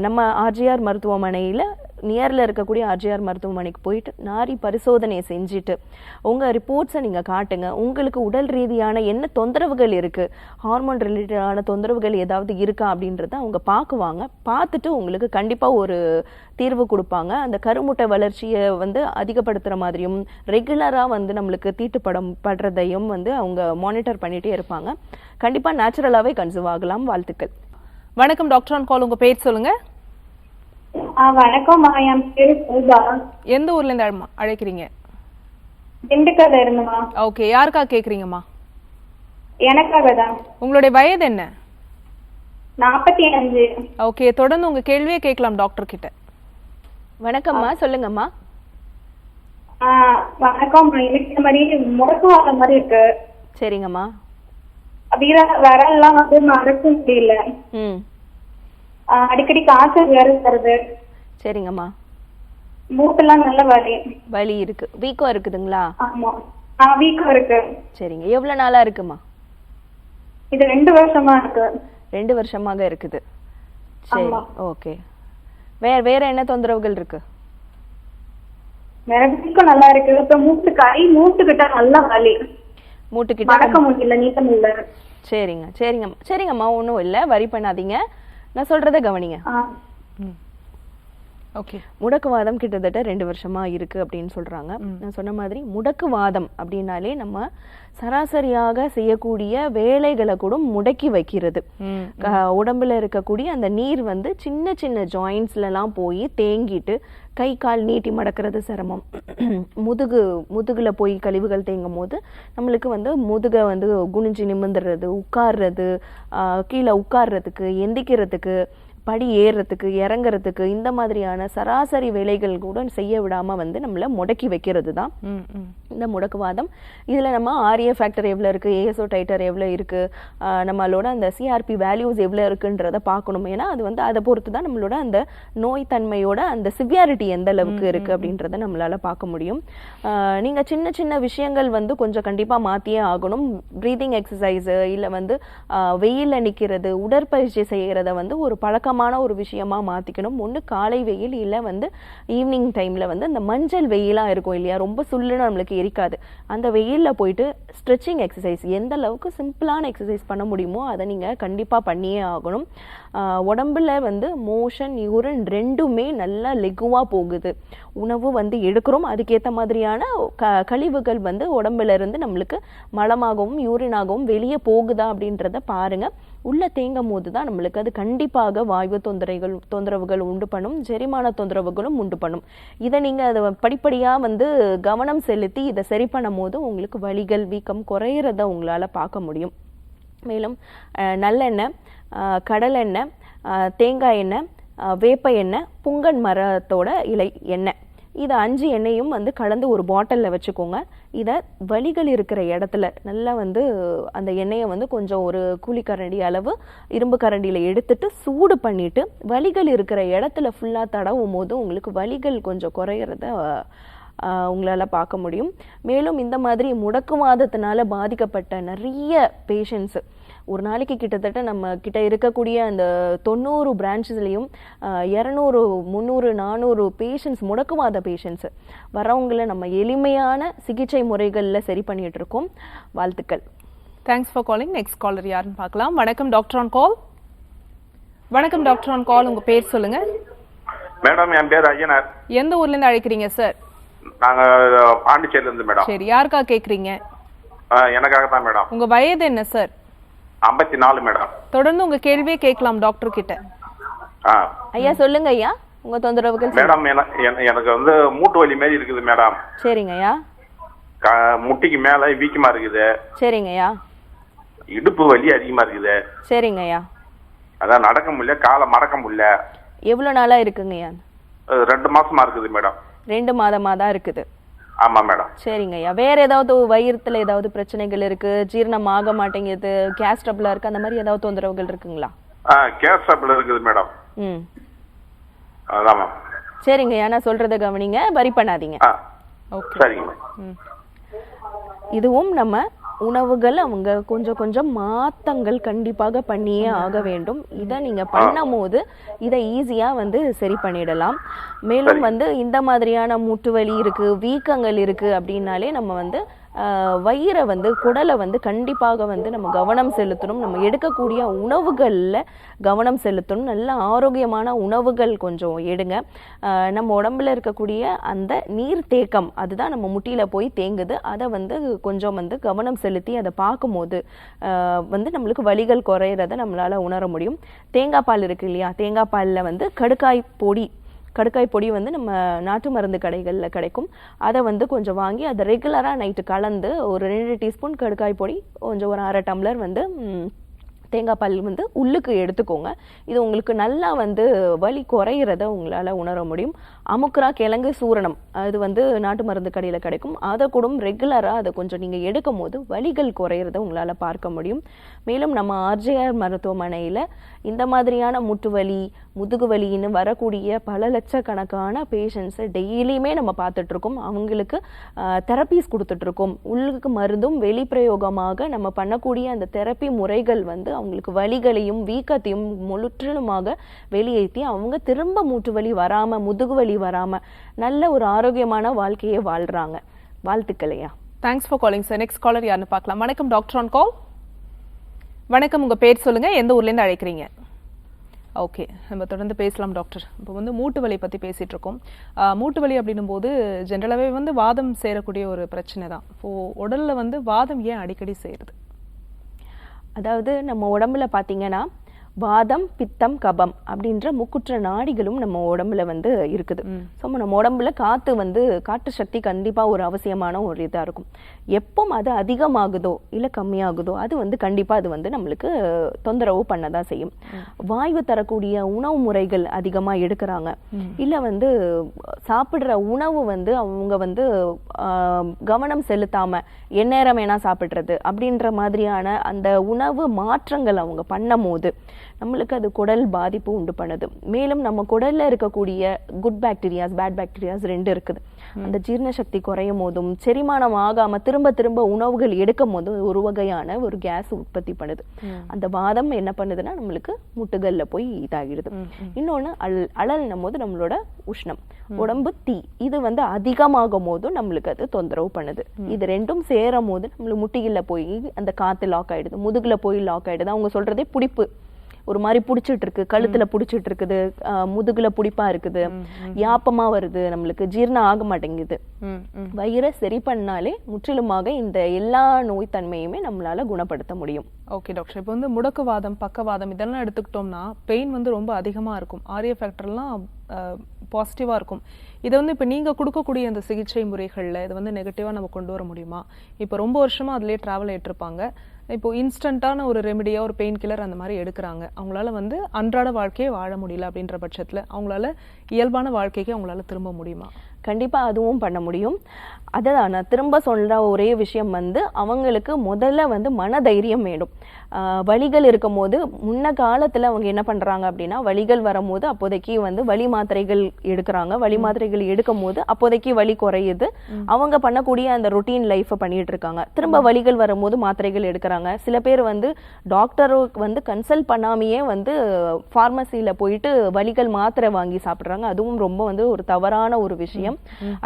Speaker 2: நம்ம ஆர்ஜிஆர் மருத்துவமனையில் நியரில் இருக்கக்கூடிய ஆர்ஜிஆர் மருத்துவமனைக்கு போயிட்டு நாரி பரிசோதனையை செஞ்சுட்டு உங்கள் ரிப்போர்ட்ஸை நீங்கள் காட்டுங்க. உங்களுக்கு உடல் ரீதியான என்ன தொந்தரவுகள் இருக்குது, ஹார்மோன் ரிலேட்டடான தொந்தரவுகள் ஏதாவது இருக்கா அப்படின்றத அவங்க பார்க்குவாங்க. பார்த்துட்டு உங்களுக்கு கண்டிப்பாக ஒரு தீர்வு கொடுப்பாங்க. அந்த கருமுட்டை வளர்ச்சியை வந்து அதிகப்படுத்துகிற மாதிரியும் ரெகுலராக வந்து நம்மளுக்கு தீட்டுப்படுறதையும் வந்து அவங்க மானிட்டர் பண்ணிகிட்டே இருப்பாங்க. கண்டிப்பாக நேச்சுரலாகவே கன்சீவ் ஆகலாம். வாழ்த்துக்கள்.
Speaker 1: வணக்கம், டாக்டர் ஆன் கால். உங்க பேர் சொல்லுங்க.
Speaker 8: வணக்கம், என் பேரு சுதா.
Speaker 1: எந்த ஊர்ல இருந்து அழைக்கிறீங்க?
Speaker 8: திண்டுக்கல்ல இருந்துமா.
Speaker 1: ஓகே, யாருக்கா கேக்குறீங்கம்மா?
Speaker 8: எனக்காக தான்.
Speaker 1: உங்களுடைய வயது என்ன?
Speaker 8: 45.
Speaker 1: ஓகே, தொடர்ந்து உங்க கேள்வியே கேட்கலாம் டாக்டர் கிட்ட.
Speaker 2: வணக்கம்மா, சொல்லுங்கம்மா.
Speaker 8: வணக்கம். எனக்கு இந்த மாதிரி முடக்கு வர மாதிரி இருக்கு.
Speaker 2: சரிங்கம்மா.
Speaker 8: விரல்லாம் வந்து மறக்க முடியல. அடிக்கடி காய்ச்சல் வேற வருது.
Speaker 2: சரிங்கம்மா.
Speaker 8: மூட்டெல்லாம் நல்ல வலி
Speaker 2: இருக்கு. வீக்கம் இருக்குதுங்களா?
Speaker 8: ஆமா
Speaker 6: வீக்கம் இருக்கு.
Speaker 2: சரிங்க, எவ்வளவு நாளா இருக்குமா?
Speaker 6: இது 2 வருஷமா இருக்கு.
Speaker 2: 2 வருஷமாக இருக்குது. சரி, ஓகே. வேற என்ன தொந்தரவுகள் இருக்கு?
Speaker 6: வேற வீக்கம் நல்லா இருக்கு. அப்புறம் மூட்டுக்கிட்ட நல்லா வலி.
Speaker 2: மூட்டுக்கிட்ட
Speaker 6: மடக்க முடியல, நீட்ட முடியல.
Speaker 2: சரிங்கம்மா, ஒன்றும் இல்லை, வரி பண்ணாதீங்க. நான் சொல்றத கவனிங்க.
Speaker 1: ஓகே.
Speaker 2: முடக்குவாதம் கிட்டத்தட்ட 2 வருஷமா இருக்கு அப்படின்னு சொல்றாங்க. நான் சொன்ன மாதிரி முடக்குவாதம் அப்படின்னாலே நம்ம சராசரியாக செய்யக்கூடிய வேலைகளை கூட முடக்கி வைக்கிறது. உடம்புல இருக்கக்கூடிய அந்த நீர் வந்து சின்ன சின்ன ஜாயின்ஸ்ல எல்லாம் போய் தேங்கிட்டு கை கால் நீட்டி மடக்கிறது சிரமம். முதுகுல போய் கழிவுகள் தேங்கும் போது நம்மளுக்கு வந்து முதுகை வந்து குனிஞ்சு நிமிந்துறது, உட்கார்றது, கீழே உட்கார்றதுக்கு, எந்திக்கிறதுக்கு, படி ஏறுறதுக்கு, இறங்குறதுக்கு, இந்த மாதிரியான சராசரி வேலைகள் கூட செய்ய விடாம வந்து நம்மள முடக்கி வைக்கிறது தான் இந்த முடக்குவாதம். இதுல நம்ம ஆர்ஏ ஃபேக்டர் எவ்வளவு இருக்கு, ஏஎஸ்ஓ டைட்டர் எவ்வளவு இருக்கு, நம்மளோட அந்த சிஆர்பி வேல்யூஸ் எவ்வளவு இருக்குன்றத பார்க்கணும். ஏன்னா அது வந்து அதை பொறுத்து தான் நம்மளோட அந்த நோய் தன்மையோட அந்த சிவியாரிட்டி எந்த அளவுக்கு இருக்கு அப்படின்றத நம்மளால பார்க்க முடியும். நீங்க சின்ன சின்ன விஷயங்கள் வந்து கொஞ்சம் கண்டிப்பா மாத்தியே ஆகணும். பிரீதிங் எக்ஸசைஸ், இல்ல வந்து வெயில்ல நிக்கிறது, உடற்பயிற்சி செய்யறத வந்து ஒரு பழக்கமான ஒரு விஷயமா மாத்திக்கணும். ஒண்ணு காலை வெயில், இல்ல வந்து ஈவினிங் டைம்ல வந்து அந்த மஞ்சள் வெயிலா இருக்கும் இல்லையா, ரொம்ப சுள்ளுன்னு நம்மளுக்கு எரிக்காது, அந்த வெயில்ல போயிட்டு ஸ்ட்ரெச்சிங் எக்ஸசைஸ், எந்த அளவுக்கு சிம்பிளான எக்ஸசைஸ் பண்ண முடியுமோ அதை நீங்க கண்டிப்பா பண்ணியே ஆகணும். உடம்புல வந்து மோஷன், யூரின் ரெண்டுமே நல்லா லெகுவா போகுது. உணவு வந்து எடுக்கிறோம், அதுக்கேற்ற மாதிரியான கழிவுகள் வந்து உடம்புல இருந்து நம்மளுக்கு மலமாகவும் யூரினாகவும் வெளியே போகுதா அப்படின்றத பாருங்க. உள்ள தேங்கும் போது தான் நம்மளுக்கு அது கண்டிப்பாக வாயு தொந்தரவுகள் உண்டு பண்ணும், செரிமான தொந்தரவுகளும் உண்டு பண்ணும். இதை நீங்க அதை படிப்படியா வந்து கவனம் செலுத்தி இதை சரி பண்ணும் போது உங்களுக்கு வலிகள், வீக்கம் குறையிறத உங்களால பார்க்க முடியும். மேலும் நல்லெண்ணெய், கடலெண்ணெய், தேங்காய் எண்ணெய், வேப்ப எண்ணெய், புங்கன் மரத்தோட இலை எண்ணெய், இதை 5 எண்ணெயும் வந்து கலந்து ஒரு பாட்டிலில் வச்சுக்கோங்க. இதை வலிகள் இருக்கிற இடத்துல நல்லா வந்து அந்த எண்ணெயை வந்து கொஞ்சம் ஒரு கூலிக்கரண்டி அளவு இரும்பு கரண்டியில் எடுத்துட்டு சூடு பண்ணிட்டு வலிகள் இருக்கிற இடத்துல ஃபுல்லாக தடவும் போது உங்களுக்கு வலிகள் கொஞ்சம் குறையிறத உங்களால் பார்க்க முடியும். மேலும் இந்த மாதிரி முடக்குவாதத்தினால பாதிக்கப்பட்ட நிறைய பேஷண்ட்ஸு ஒரு நாளைக்கு கிட்டத்தட்ட நம்ம கிட்ட இருக்கக்கூடிய அந்த 90 பிரான்ச்சஸ்லையும் 200, 300, 400 பேஷண்ட்ஸ், முடக்குவாத பேஷண்ட்ஸ் வரவங்களை நம்ம எளிமையான சிகிச்சை முறைகளில் சரி பண்ணிட்டு இருக்கோம். வாழ்த்துக்கள்.
Speaker 1: Thanks for calling. Next caller யாருன்னு பார்க்கலாம். வணக்கம் டாக்டர் ஆன் கால். வணக்கம் டாக்டர் ஆன் கால், உங்க பேர் சொல்லுங்க.
Speaker 9: மேடம், என் பேர் ஐயனார்.
Speaker 1: எந்த ஊர்ல இருந்து அழைக்கிறீங்க சார்?
Speaker 9: நாங்க பாண்டிச்சேரியில இருந்து மேடம்.
Speaker 1: சரி, யாருக்காக கேக்குறீங்க?
Speaker 9: எனக்காக தான் மேடம்.
Speaker 1: உங்க வயது என்ன சார்?
Speaker 9: 54 மேடம்.
Speaker 1: தொடர்ந்து உங்க கேள்வியே கேட்கலாம் டாக்டர் கிட்ட.
Speaker 2: ஐயா சொல்லுங்க ஐயா, உங்க தொந்தரவுகள்.
Speaker 9: மேடம், எனக்கு வந்து மூட்டு வலி மாதிரி இருக்குது மேடம்.
Speaker 2: சரிங்க ஐயா.
Speaker 9: முட்டிக்கு மேல வீக்கமா இருக்குது.
Speaker 2: சரிங்க ஐயா.
Speaker 9: இடுப்பு வலி அதிகமா இருக்குது.
Speaker 2: சரிங்க ஐயா.
Speaker 9: அதான் நடக்க முடியல, காலை மடக்க முடியல.
Speaker 2: எவ்வளவு நாளா இருக்குங்க ஐயா?
Speaker 9: 2 மாசமா இருக்குது மேடம்.
Speaker 2: 2 மாதமா தான் இருக்குது.
Speaker 9: ஆமா மேடம்.
Speaker 2: சரிங்க ஐயா. வேற ஏதாவது வயிறுல ஏதாவது பிரச்சனைகள் இருக்கு, ஜீரணம் ஆக மாட்டேங்குது, கேஸ் ட்ரபிள் இருக்கு, அந்த மாதிரி ஏதாவது தொந்தரவுகள் இருக்குங்களா?
Speaker 9: கேஸ் ட்ரபிள் இருக்குது மேடம். அதான் மேம்.
Speaker 2: சரிங்க ஐயா, நான் சொல்றத கவனிங்க, வரி பண்ணாதீங்க.
Speaker 9: சரிங்க.
Speaker 2: இதுவும் நம்ம உணவுகள் அவங்க கொஞ்சம் கொஞ்சம் மாத்தங்கள் கண்டிப்பாக பண்ணியே ஆக வேண்டும். இதை நீங்க பண்ணும் போது இதை ஈஸியா வந்து சரி பண்ணிடலாம். மேலும் வந்து இந்த மாதிரியான மூட்டு வலி இருக்கு, வீக்கங்கள் இருக்கு அப்படின்னாலே நம்ம வந்து வயிறை வந்து, குடலை வந்து கண்டிப்பாக வந்து நம்ம கவனம் செலுத்தணும். நம்ம எடுக்கக்கூடிய உணவுகளில் கவனம் செலுத்தணும். நல்ல ஆரோக்கியமான உணவுகள் கொஞ்சம் எடுங்க. நம்ம உடம்புல இருக்கக்கூடிய அந்த நீர் தேக்கம் அதுதான் நம்ம முட்டியில் போய் தேங்குது. அதை வந்து கொஞ்சம் வந்து கவனம் செலுத்தி அதை பார்க்கும்போது வந்து நம்மளுக்கு வலிகள் குறையிறத நம்மளால் உணர முடியும். தேங்காய் பால் இருக்கு இல்லையா, தேங்காய் பாலில் வந்து கடுக்காய் பொடி வந்து நம்ம நாட்டு மருந்து கடைகளில் கிடைக்கும். அதை வந்து கொஞ்சம் வாங்கி அதை ரெகுலராக நைட்டு கலந்து ஒரு 2 டீஸ்பூன் கடுக்காய் பொடி, கொஞ்சம் ஒரு 1/2 டம்ளர் வந்து தேங்காய் பால் வந்து உள்ளுக்கு எடுத்துக்கோங்க. இது உங்களுக்கு நல்லா வந்து வலி குறையிறத உங்களால் உணர முடியும். அமுக்குரா கிழங்கு சூரணம், அது வந்து நாட்டு மருந்து கடையில் கிடைக்கும். அதை கூட ரெகுலராக அதை கொஞ்சம் நீங்கள் எடுக்கும் போது வலிகள் குறையிறத உங்களால் பார்க்க முடியும். மேலும் நம்ம ஆர்ஜேஆர் மருத்துவமனையில் இந்த மாதிரியான முட்டு வலி, முதுகு வலின்னு வரக்கூடிய பல லட்சக்கணக்கான பேஷண்ட்ஸை டெய்லியுமே நம்ம பார்த்துட்ருக்கோம். அவங்களுக்கு தெரப்பீஸ் கொடுத்துட்ருக்கோம். உள்ளுக்கு மருந்தும் வெளிப்பிரயோகமாக நம்ம பண்ணக்கூடிய அந்த தெரப்பி முறைகள் வந்து அவங்களுக்கு வலிகளையும் வீக்கத்தையும் முற்றிலுமாக வெளியேற்றி அவங்க திரும்ப மூட்டு வலி வராமல், முதுகு வலி வராமல் நல்ல ஒரு ஆரோக்கியமான வாழ்க்கையை வாழ்கிறாங்க. வாழ்த்துக்களையா.
Speaker 1: Thanks for calling sir. Next caller யாருன்னு பார்க்கலாம். வணக்கம் டாக்டர் ஆன் கால். வணக்கம், உங்கள் பேர் சொல்லுங்கள், எந்த ஊர்லேருந்து அழைக்கிறீங்க? ஓகே, நம்ம தொடர்ந்து பேசலாம் டாக்டர். இப்போ வந்து மூட்டு வலி பற்றி பேசிகிட்டு இருக்கோம். மூட்டு வலி அப்படின்னும் போது ஜென்ரலாகவே வந்து வாதம் சேரக்கூடிய ஒரு பிரச்சனை தான். இப்போது உடலில் வந்து வாதம் ஏன் அடிக்கடி சேருது?
Speaker 2: அதாவது நம்ம உடம்புல பார்த்தீங்கன்னா வாதம், பித்தம், கபம் அப்படின்ற முக்குற்ற நாடிகளும் நம்ம உடம்புல வந்து இருக்குது. ஸோ நம்ம உடம்புல காற்று சக்தி கண்டிப்பாக ஒரு அவசியமான ஒரு இதாக இருக்கும். எப்போ அது அதிகமாகுதோ இல்லை கம்மியாகுதோ அது வந்து கண்டிப்பாக அது வந்து நம்மளுக்கு தொந்தரவு பண்ணதான் செய்யும். வாய்வு தரக்கூடிய உணவு முறைகள் அதிகமாக எடுக்கிறாங்க, இல்லை வந்து சாப்பிட்ற உணவு வந்து அவங்க வந்து கவனம் செலுத்தாமல் எந்நேரம் வேணா சாப்பிட்றது அப்படின்ற மாதிரியான அந்த உணவு மாற்றங்கள் அவங்க பண்ணும் போது நம்மளுக்கு அது குடல் பாதிப்பு உண்டு பண்ணுது. மேலும் நம்ம குடல்ல இருக்கக்கூடிய குட் பாக்டீரியாஸ், பேட் பாக்டீரியாஸ் 2 இருக்குது. அந்த ஜீரண சக்தி குறையும் போதும் செரிமானம் ஆகாம திரும்ப திரும்ப உணவுகள் எடுக்கும் போதும் ஒரு வகையான ஒரு கேஸ் உற்பத்தி பண்ணுது. அந்த வாதம் என்ன பண்ணுதுன்னா நம்மளுக்கு முட்டுகள்ல போய் இதாகிடுது. இன்னொன்னு அழல்னும் போது நம்மளோட உஷ்ணம், உடம்பு தீ, இது வந்து அதிகமாகும் போதும் நம்மளுக்கு அது தொந்தரவு பண்ணுது. இது 2ம் சேரும் போது நம்மளுக்கு முட்டிகள்ல போய் அந்த காத்து லாக் ஆயிடுது, முதுகுல போய் லாக் ஆயிடுது. அவங்க சொல்றதே புடிப்பு, ஒரு மாதிரி புடிச்சிட்டு இருக்கு, கழுத்துல புடிச்சிட்டு இருக்குது, முதுகுல புடிப்பா இருக்குது, யாப்பமா வருது, நம்மளுக்கு ஜீரணம் ஆக மாட்டேங்குது. வயிறை சரி பண்ணாலே முற்றிலுமாக இந்த எல்லா நோய் தன்மையுமே நம்மளால குணப்படுத்த முடியும்.
Speaker 1: ஓகே டாக்டர், இப்போ வந்து முடக்குவாதம், பக்கவாதம் இதெல்லாம் எடுத்துக்கிட்டோம்னா பெயின் வந்து ரொம்ப அதிகமாக இருக்கும். ஆரிய ஃபேக்டர்லாம் பாசிட்டிவாக இருக்கும். இதை வந்து இப்போ நீங்கள் கொடுக்கக்கூடிய அந்த சிகிச்சை முறைகளில் இதை வந்து நெகட்டிவாக நம்ம கொண்டு வர முடியுமா? இப்போ ரொம்ப வருஷமாக அதிலே ட்ராவல் ஆகிட்டுருப்பாங்க. இப்போ இன்ஸ்டண்ட்டான ஒரு ரெமிடியாக ஒரு பெயின் கில்லர் அந்த மாதிரி எடுக்கிறாங்க. அவங்களால வந்து அன்றாட வாழ்க்கையை வாழ முடியல அப்படின்ற பட்சத்தில் அவங்களால இயல்பான வாழ்க்கைக்கு அவங்களால திரும்ப முடியுமா?
Speaker 2: கண்டிப்பாக அதுவும் பண்ண முடியும். அதான் நான் திரும்ப சொல்கிற ஒரே விஷயம் வந்து அவங்களுக்கு முதல்ல வந்து மனதைரியம் வேணும். வலிகள் இருக்கும் போது முன்ன காலத்தில் அவங்க என்ன பண்ணுறாங்க அப்படின்னா வலிகள் வரும்போது அப்போதைக்கு வந்து வலி மாத்திரைகள் எடுக்கிறாங்க. வலி மாத்திரைகள் எடுக்கும் போது அப்போதைக்கு வலி குறையுது. அவங்க பண்ணக்கூடிய அந்த ரொட்டீன் லைஃப்பை பண்ணிட்டு இருக்காங்க. திரும்ப வலிகள் வரும்போது மாத்திரைகள் எடுக்கிறாங்க. சில பேர் வந்து டாக்டருக்கு வந்து கன்சல்ட் பண்ணாமையே வந்து ஃபார்மசியில் போயிட்டு வலிகள் மாத்திரை வாங்கி சாப்பிட்றாங்க. அதுவும் ரொம்ப வந்து ஒரு தவறான ஒரு விஷயம்.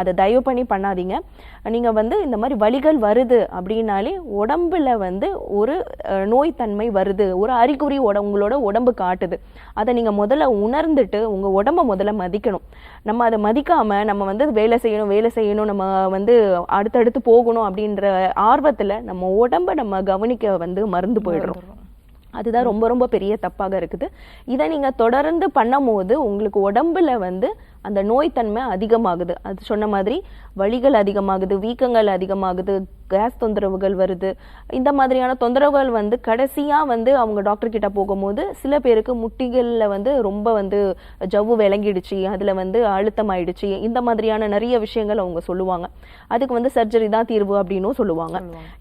Speaker 2: அதை தயவு பண்ணி பண்ணாதீங்க. நீங்க வந்து இந்த மாதிரி வலிகள் வருது அப்படின்னாலே உடம்புல வந்து ஒரு நோய் தன்மை வருது, ஒரு அறிகுறி உங்களோட உடம்பு காட்டுது. அதை நீங்க முதல்ல உணர்ந்துட்டு உங்க உடம்ப முதல்ல மதிக்கணும். நம்ம அதை மதிக்காம நம்ம வந்து வேலை செய்யணும், நம்ம வந்து அடுத்தடுத்து போகணும் அப்படின்ற ஆர்வத்துல நம்ம உடம்ப நம்ம கவனிக்க வந்து மறந்து போயிடுறோம். அதுதான் ரொம்ப ரொம்ப பெரிய தப்பாக இருக்குது. இதை நீங்க தொடர்ந்து பண்ணும் போது உங்களுக்கு உடம்புல வந்து அந்த நோய்த்தன்மை அதிகமாகுது. அது சொன்ன மாதிரி வலிகள் அதிகமாகுது, வீக்கங்கள் அதிகமாகுது, கேஸ் தொந்தரவுகள் வருது. இந்த மாதிரியான தொந்தரவுகள் வந்து கடைசியா வந்து அவங்க டாக்டர் கிட்ட போகும்போது சில பேருக்கு முட்டிகள்ல வந்து ரொம்ப வந்து ஜவ்வு விளங்கிடுச்சு, அதுல வந்து அழுத்தம் ஆயிடுச்சு, இந்த மாதிரியான நிறைய விஷயங்கள் அவங்க சொல்லுவாங்க. அதுக்கு வந்து சர்ஜரி தான் தீர்வு அப்படின்னும் சொல்லுவாங்க.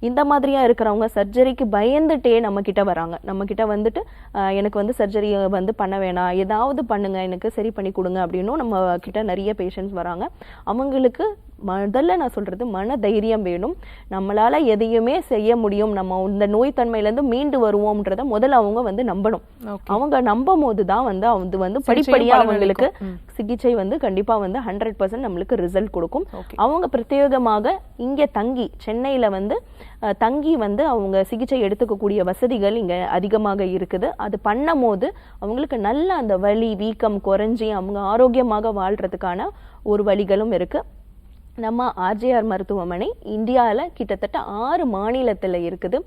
Speaker 2: இந்த மாதிரியா இருக்கிறவங்க சர்ஜரிக்கு பயந்துட்டே நம்ம கிட்ட வராங்க. நம்ம கிட்ட வந்துட்டு எனக்கு வந்து சர்ஜரி வந்து பண்ண வேணாம், ஏதாவது பண்ணுங்க, எனக்கு சரி பண்ணி கொடுங்க அப்படின்னும் நம்ம கிட்ட நிறைய பேஷண்ட்ஸ் வராங்க. அவங்களுக்கு முதல்ல நான் சொல்றது மன தைரியம் வேணும். நம்மளால எதையுமே செய்ய முடியும், நம்ம இந்த நோய் தன்மையிலேருந்து மீண்டு வருவோம்ன்றத முதல்ல அவங்க வந்து நம்பணும். அவங்க நம்பும் போதுதான் வந்து அது வந்து படிப்படியா அவங்களுக்கு சிகிச்சை வந்து கண்டிப்பா வந்து 100% நம்மளுக்கு ரிசல்ட் கொடுக்கும். அவங்க பிரத்யேகமாக இங்க தங்கி சென்னையில வந்து தங்கி வந்து அவங்க சிகிச்சை எடுத்துக்கக்கூடிய வசதிகள் இங்க அதிகமாக இருக்குது. அது பண்ணும் போது அவங்களுக்கு நல்ல அந்த வலி வீக்கம் குறைஞ்சி அவங்க ஆரோக்கியமாக வாழ்றதுக்கான ஒரு வழிகளும் இருக்கு. நம்ம ஆர்ஜேஆர் மருத்துவமனை இந்தியாவில் கிட்டத்தட்ட 6 மாநிலத்தில் இருக்குது.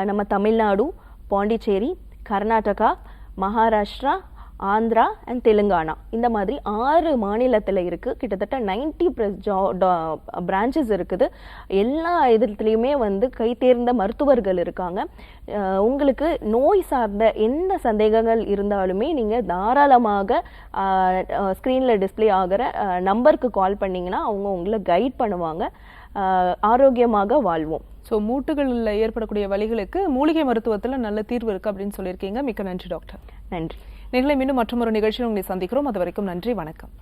Speaker 2: நம்ம தமிழ்நாடு, பாண்டிச்சேரி, கர்நாடகா, மகாராஷ்டிரா, ஆந்திரா அண்ட் தெலுங்கானா, இந்த மாதிரி 6 மாநிலத்தில் இருக்குது. கிட்டத்தட்ட 90+ பிரான்ச்சஸ் இருக்குது. எல்லா இடத்துலையுமே வந்து கை தேர்ந்த மருத்துவர்கள் இருக்காங்க. உங்களுக்கு நோய் சார்ந்த எந்த சந்தேகங்கள் இருந்தாலுமே நீங்கள் தாராளமாக ஸ்க்ரீனில் டிஸ்ப்ளே ஆகிற நம்பருக்கு கால் பண்ணிங்கன்னா அவங்க உங்களை கைட் பண்ணுவாங்க. ஆரோக்கியமாக வாழ்வோம்.
Speaker 1: ஸோ மூட்டுகளில் ஏற்படக்கூடிய வலிகளுக்கு மூலிகை மருத்துவத்தில் நல்ல தீர்வு இருக்குது அப்படின்னு சொல்லியிருக்கீங்க. மிக்க நன்றி டாக்டர்.
Speaker 2: நன்றி.
Speaker 1: நீங்களே மீண்டும் மற்றொரு நிகழ்ச்சியில் உங்களை சந்திக்கிறோம். அது வரைக்கும் நன்றி, வணக்கம்.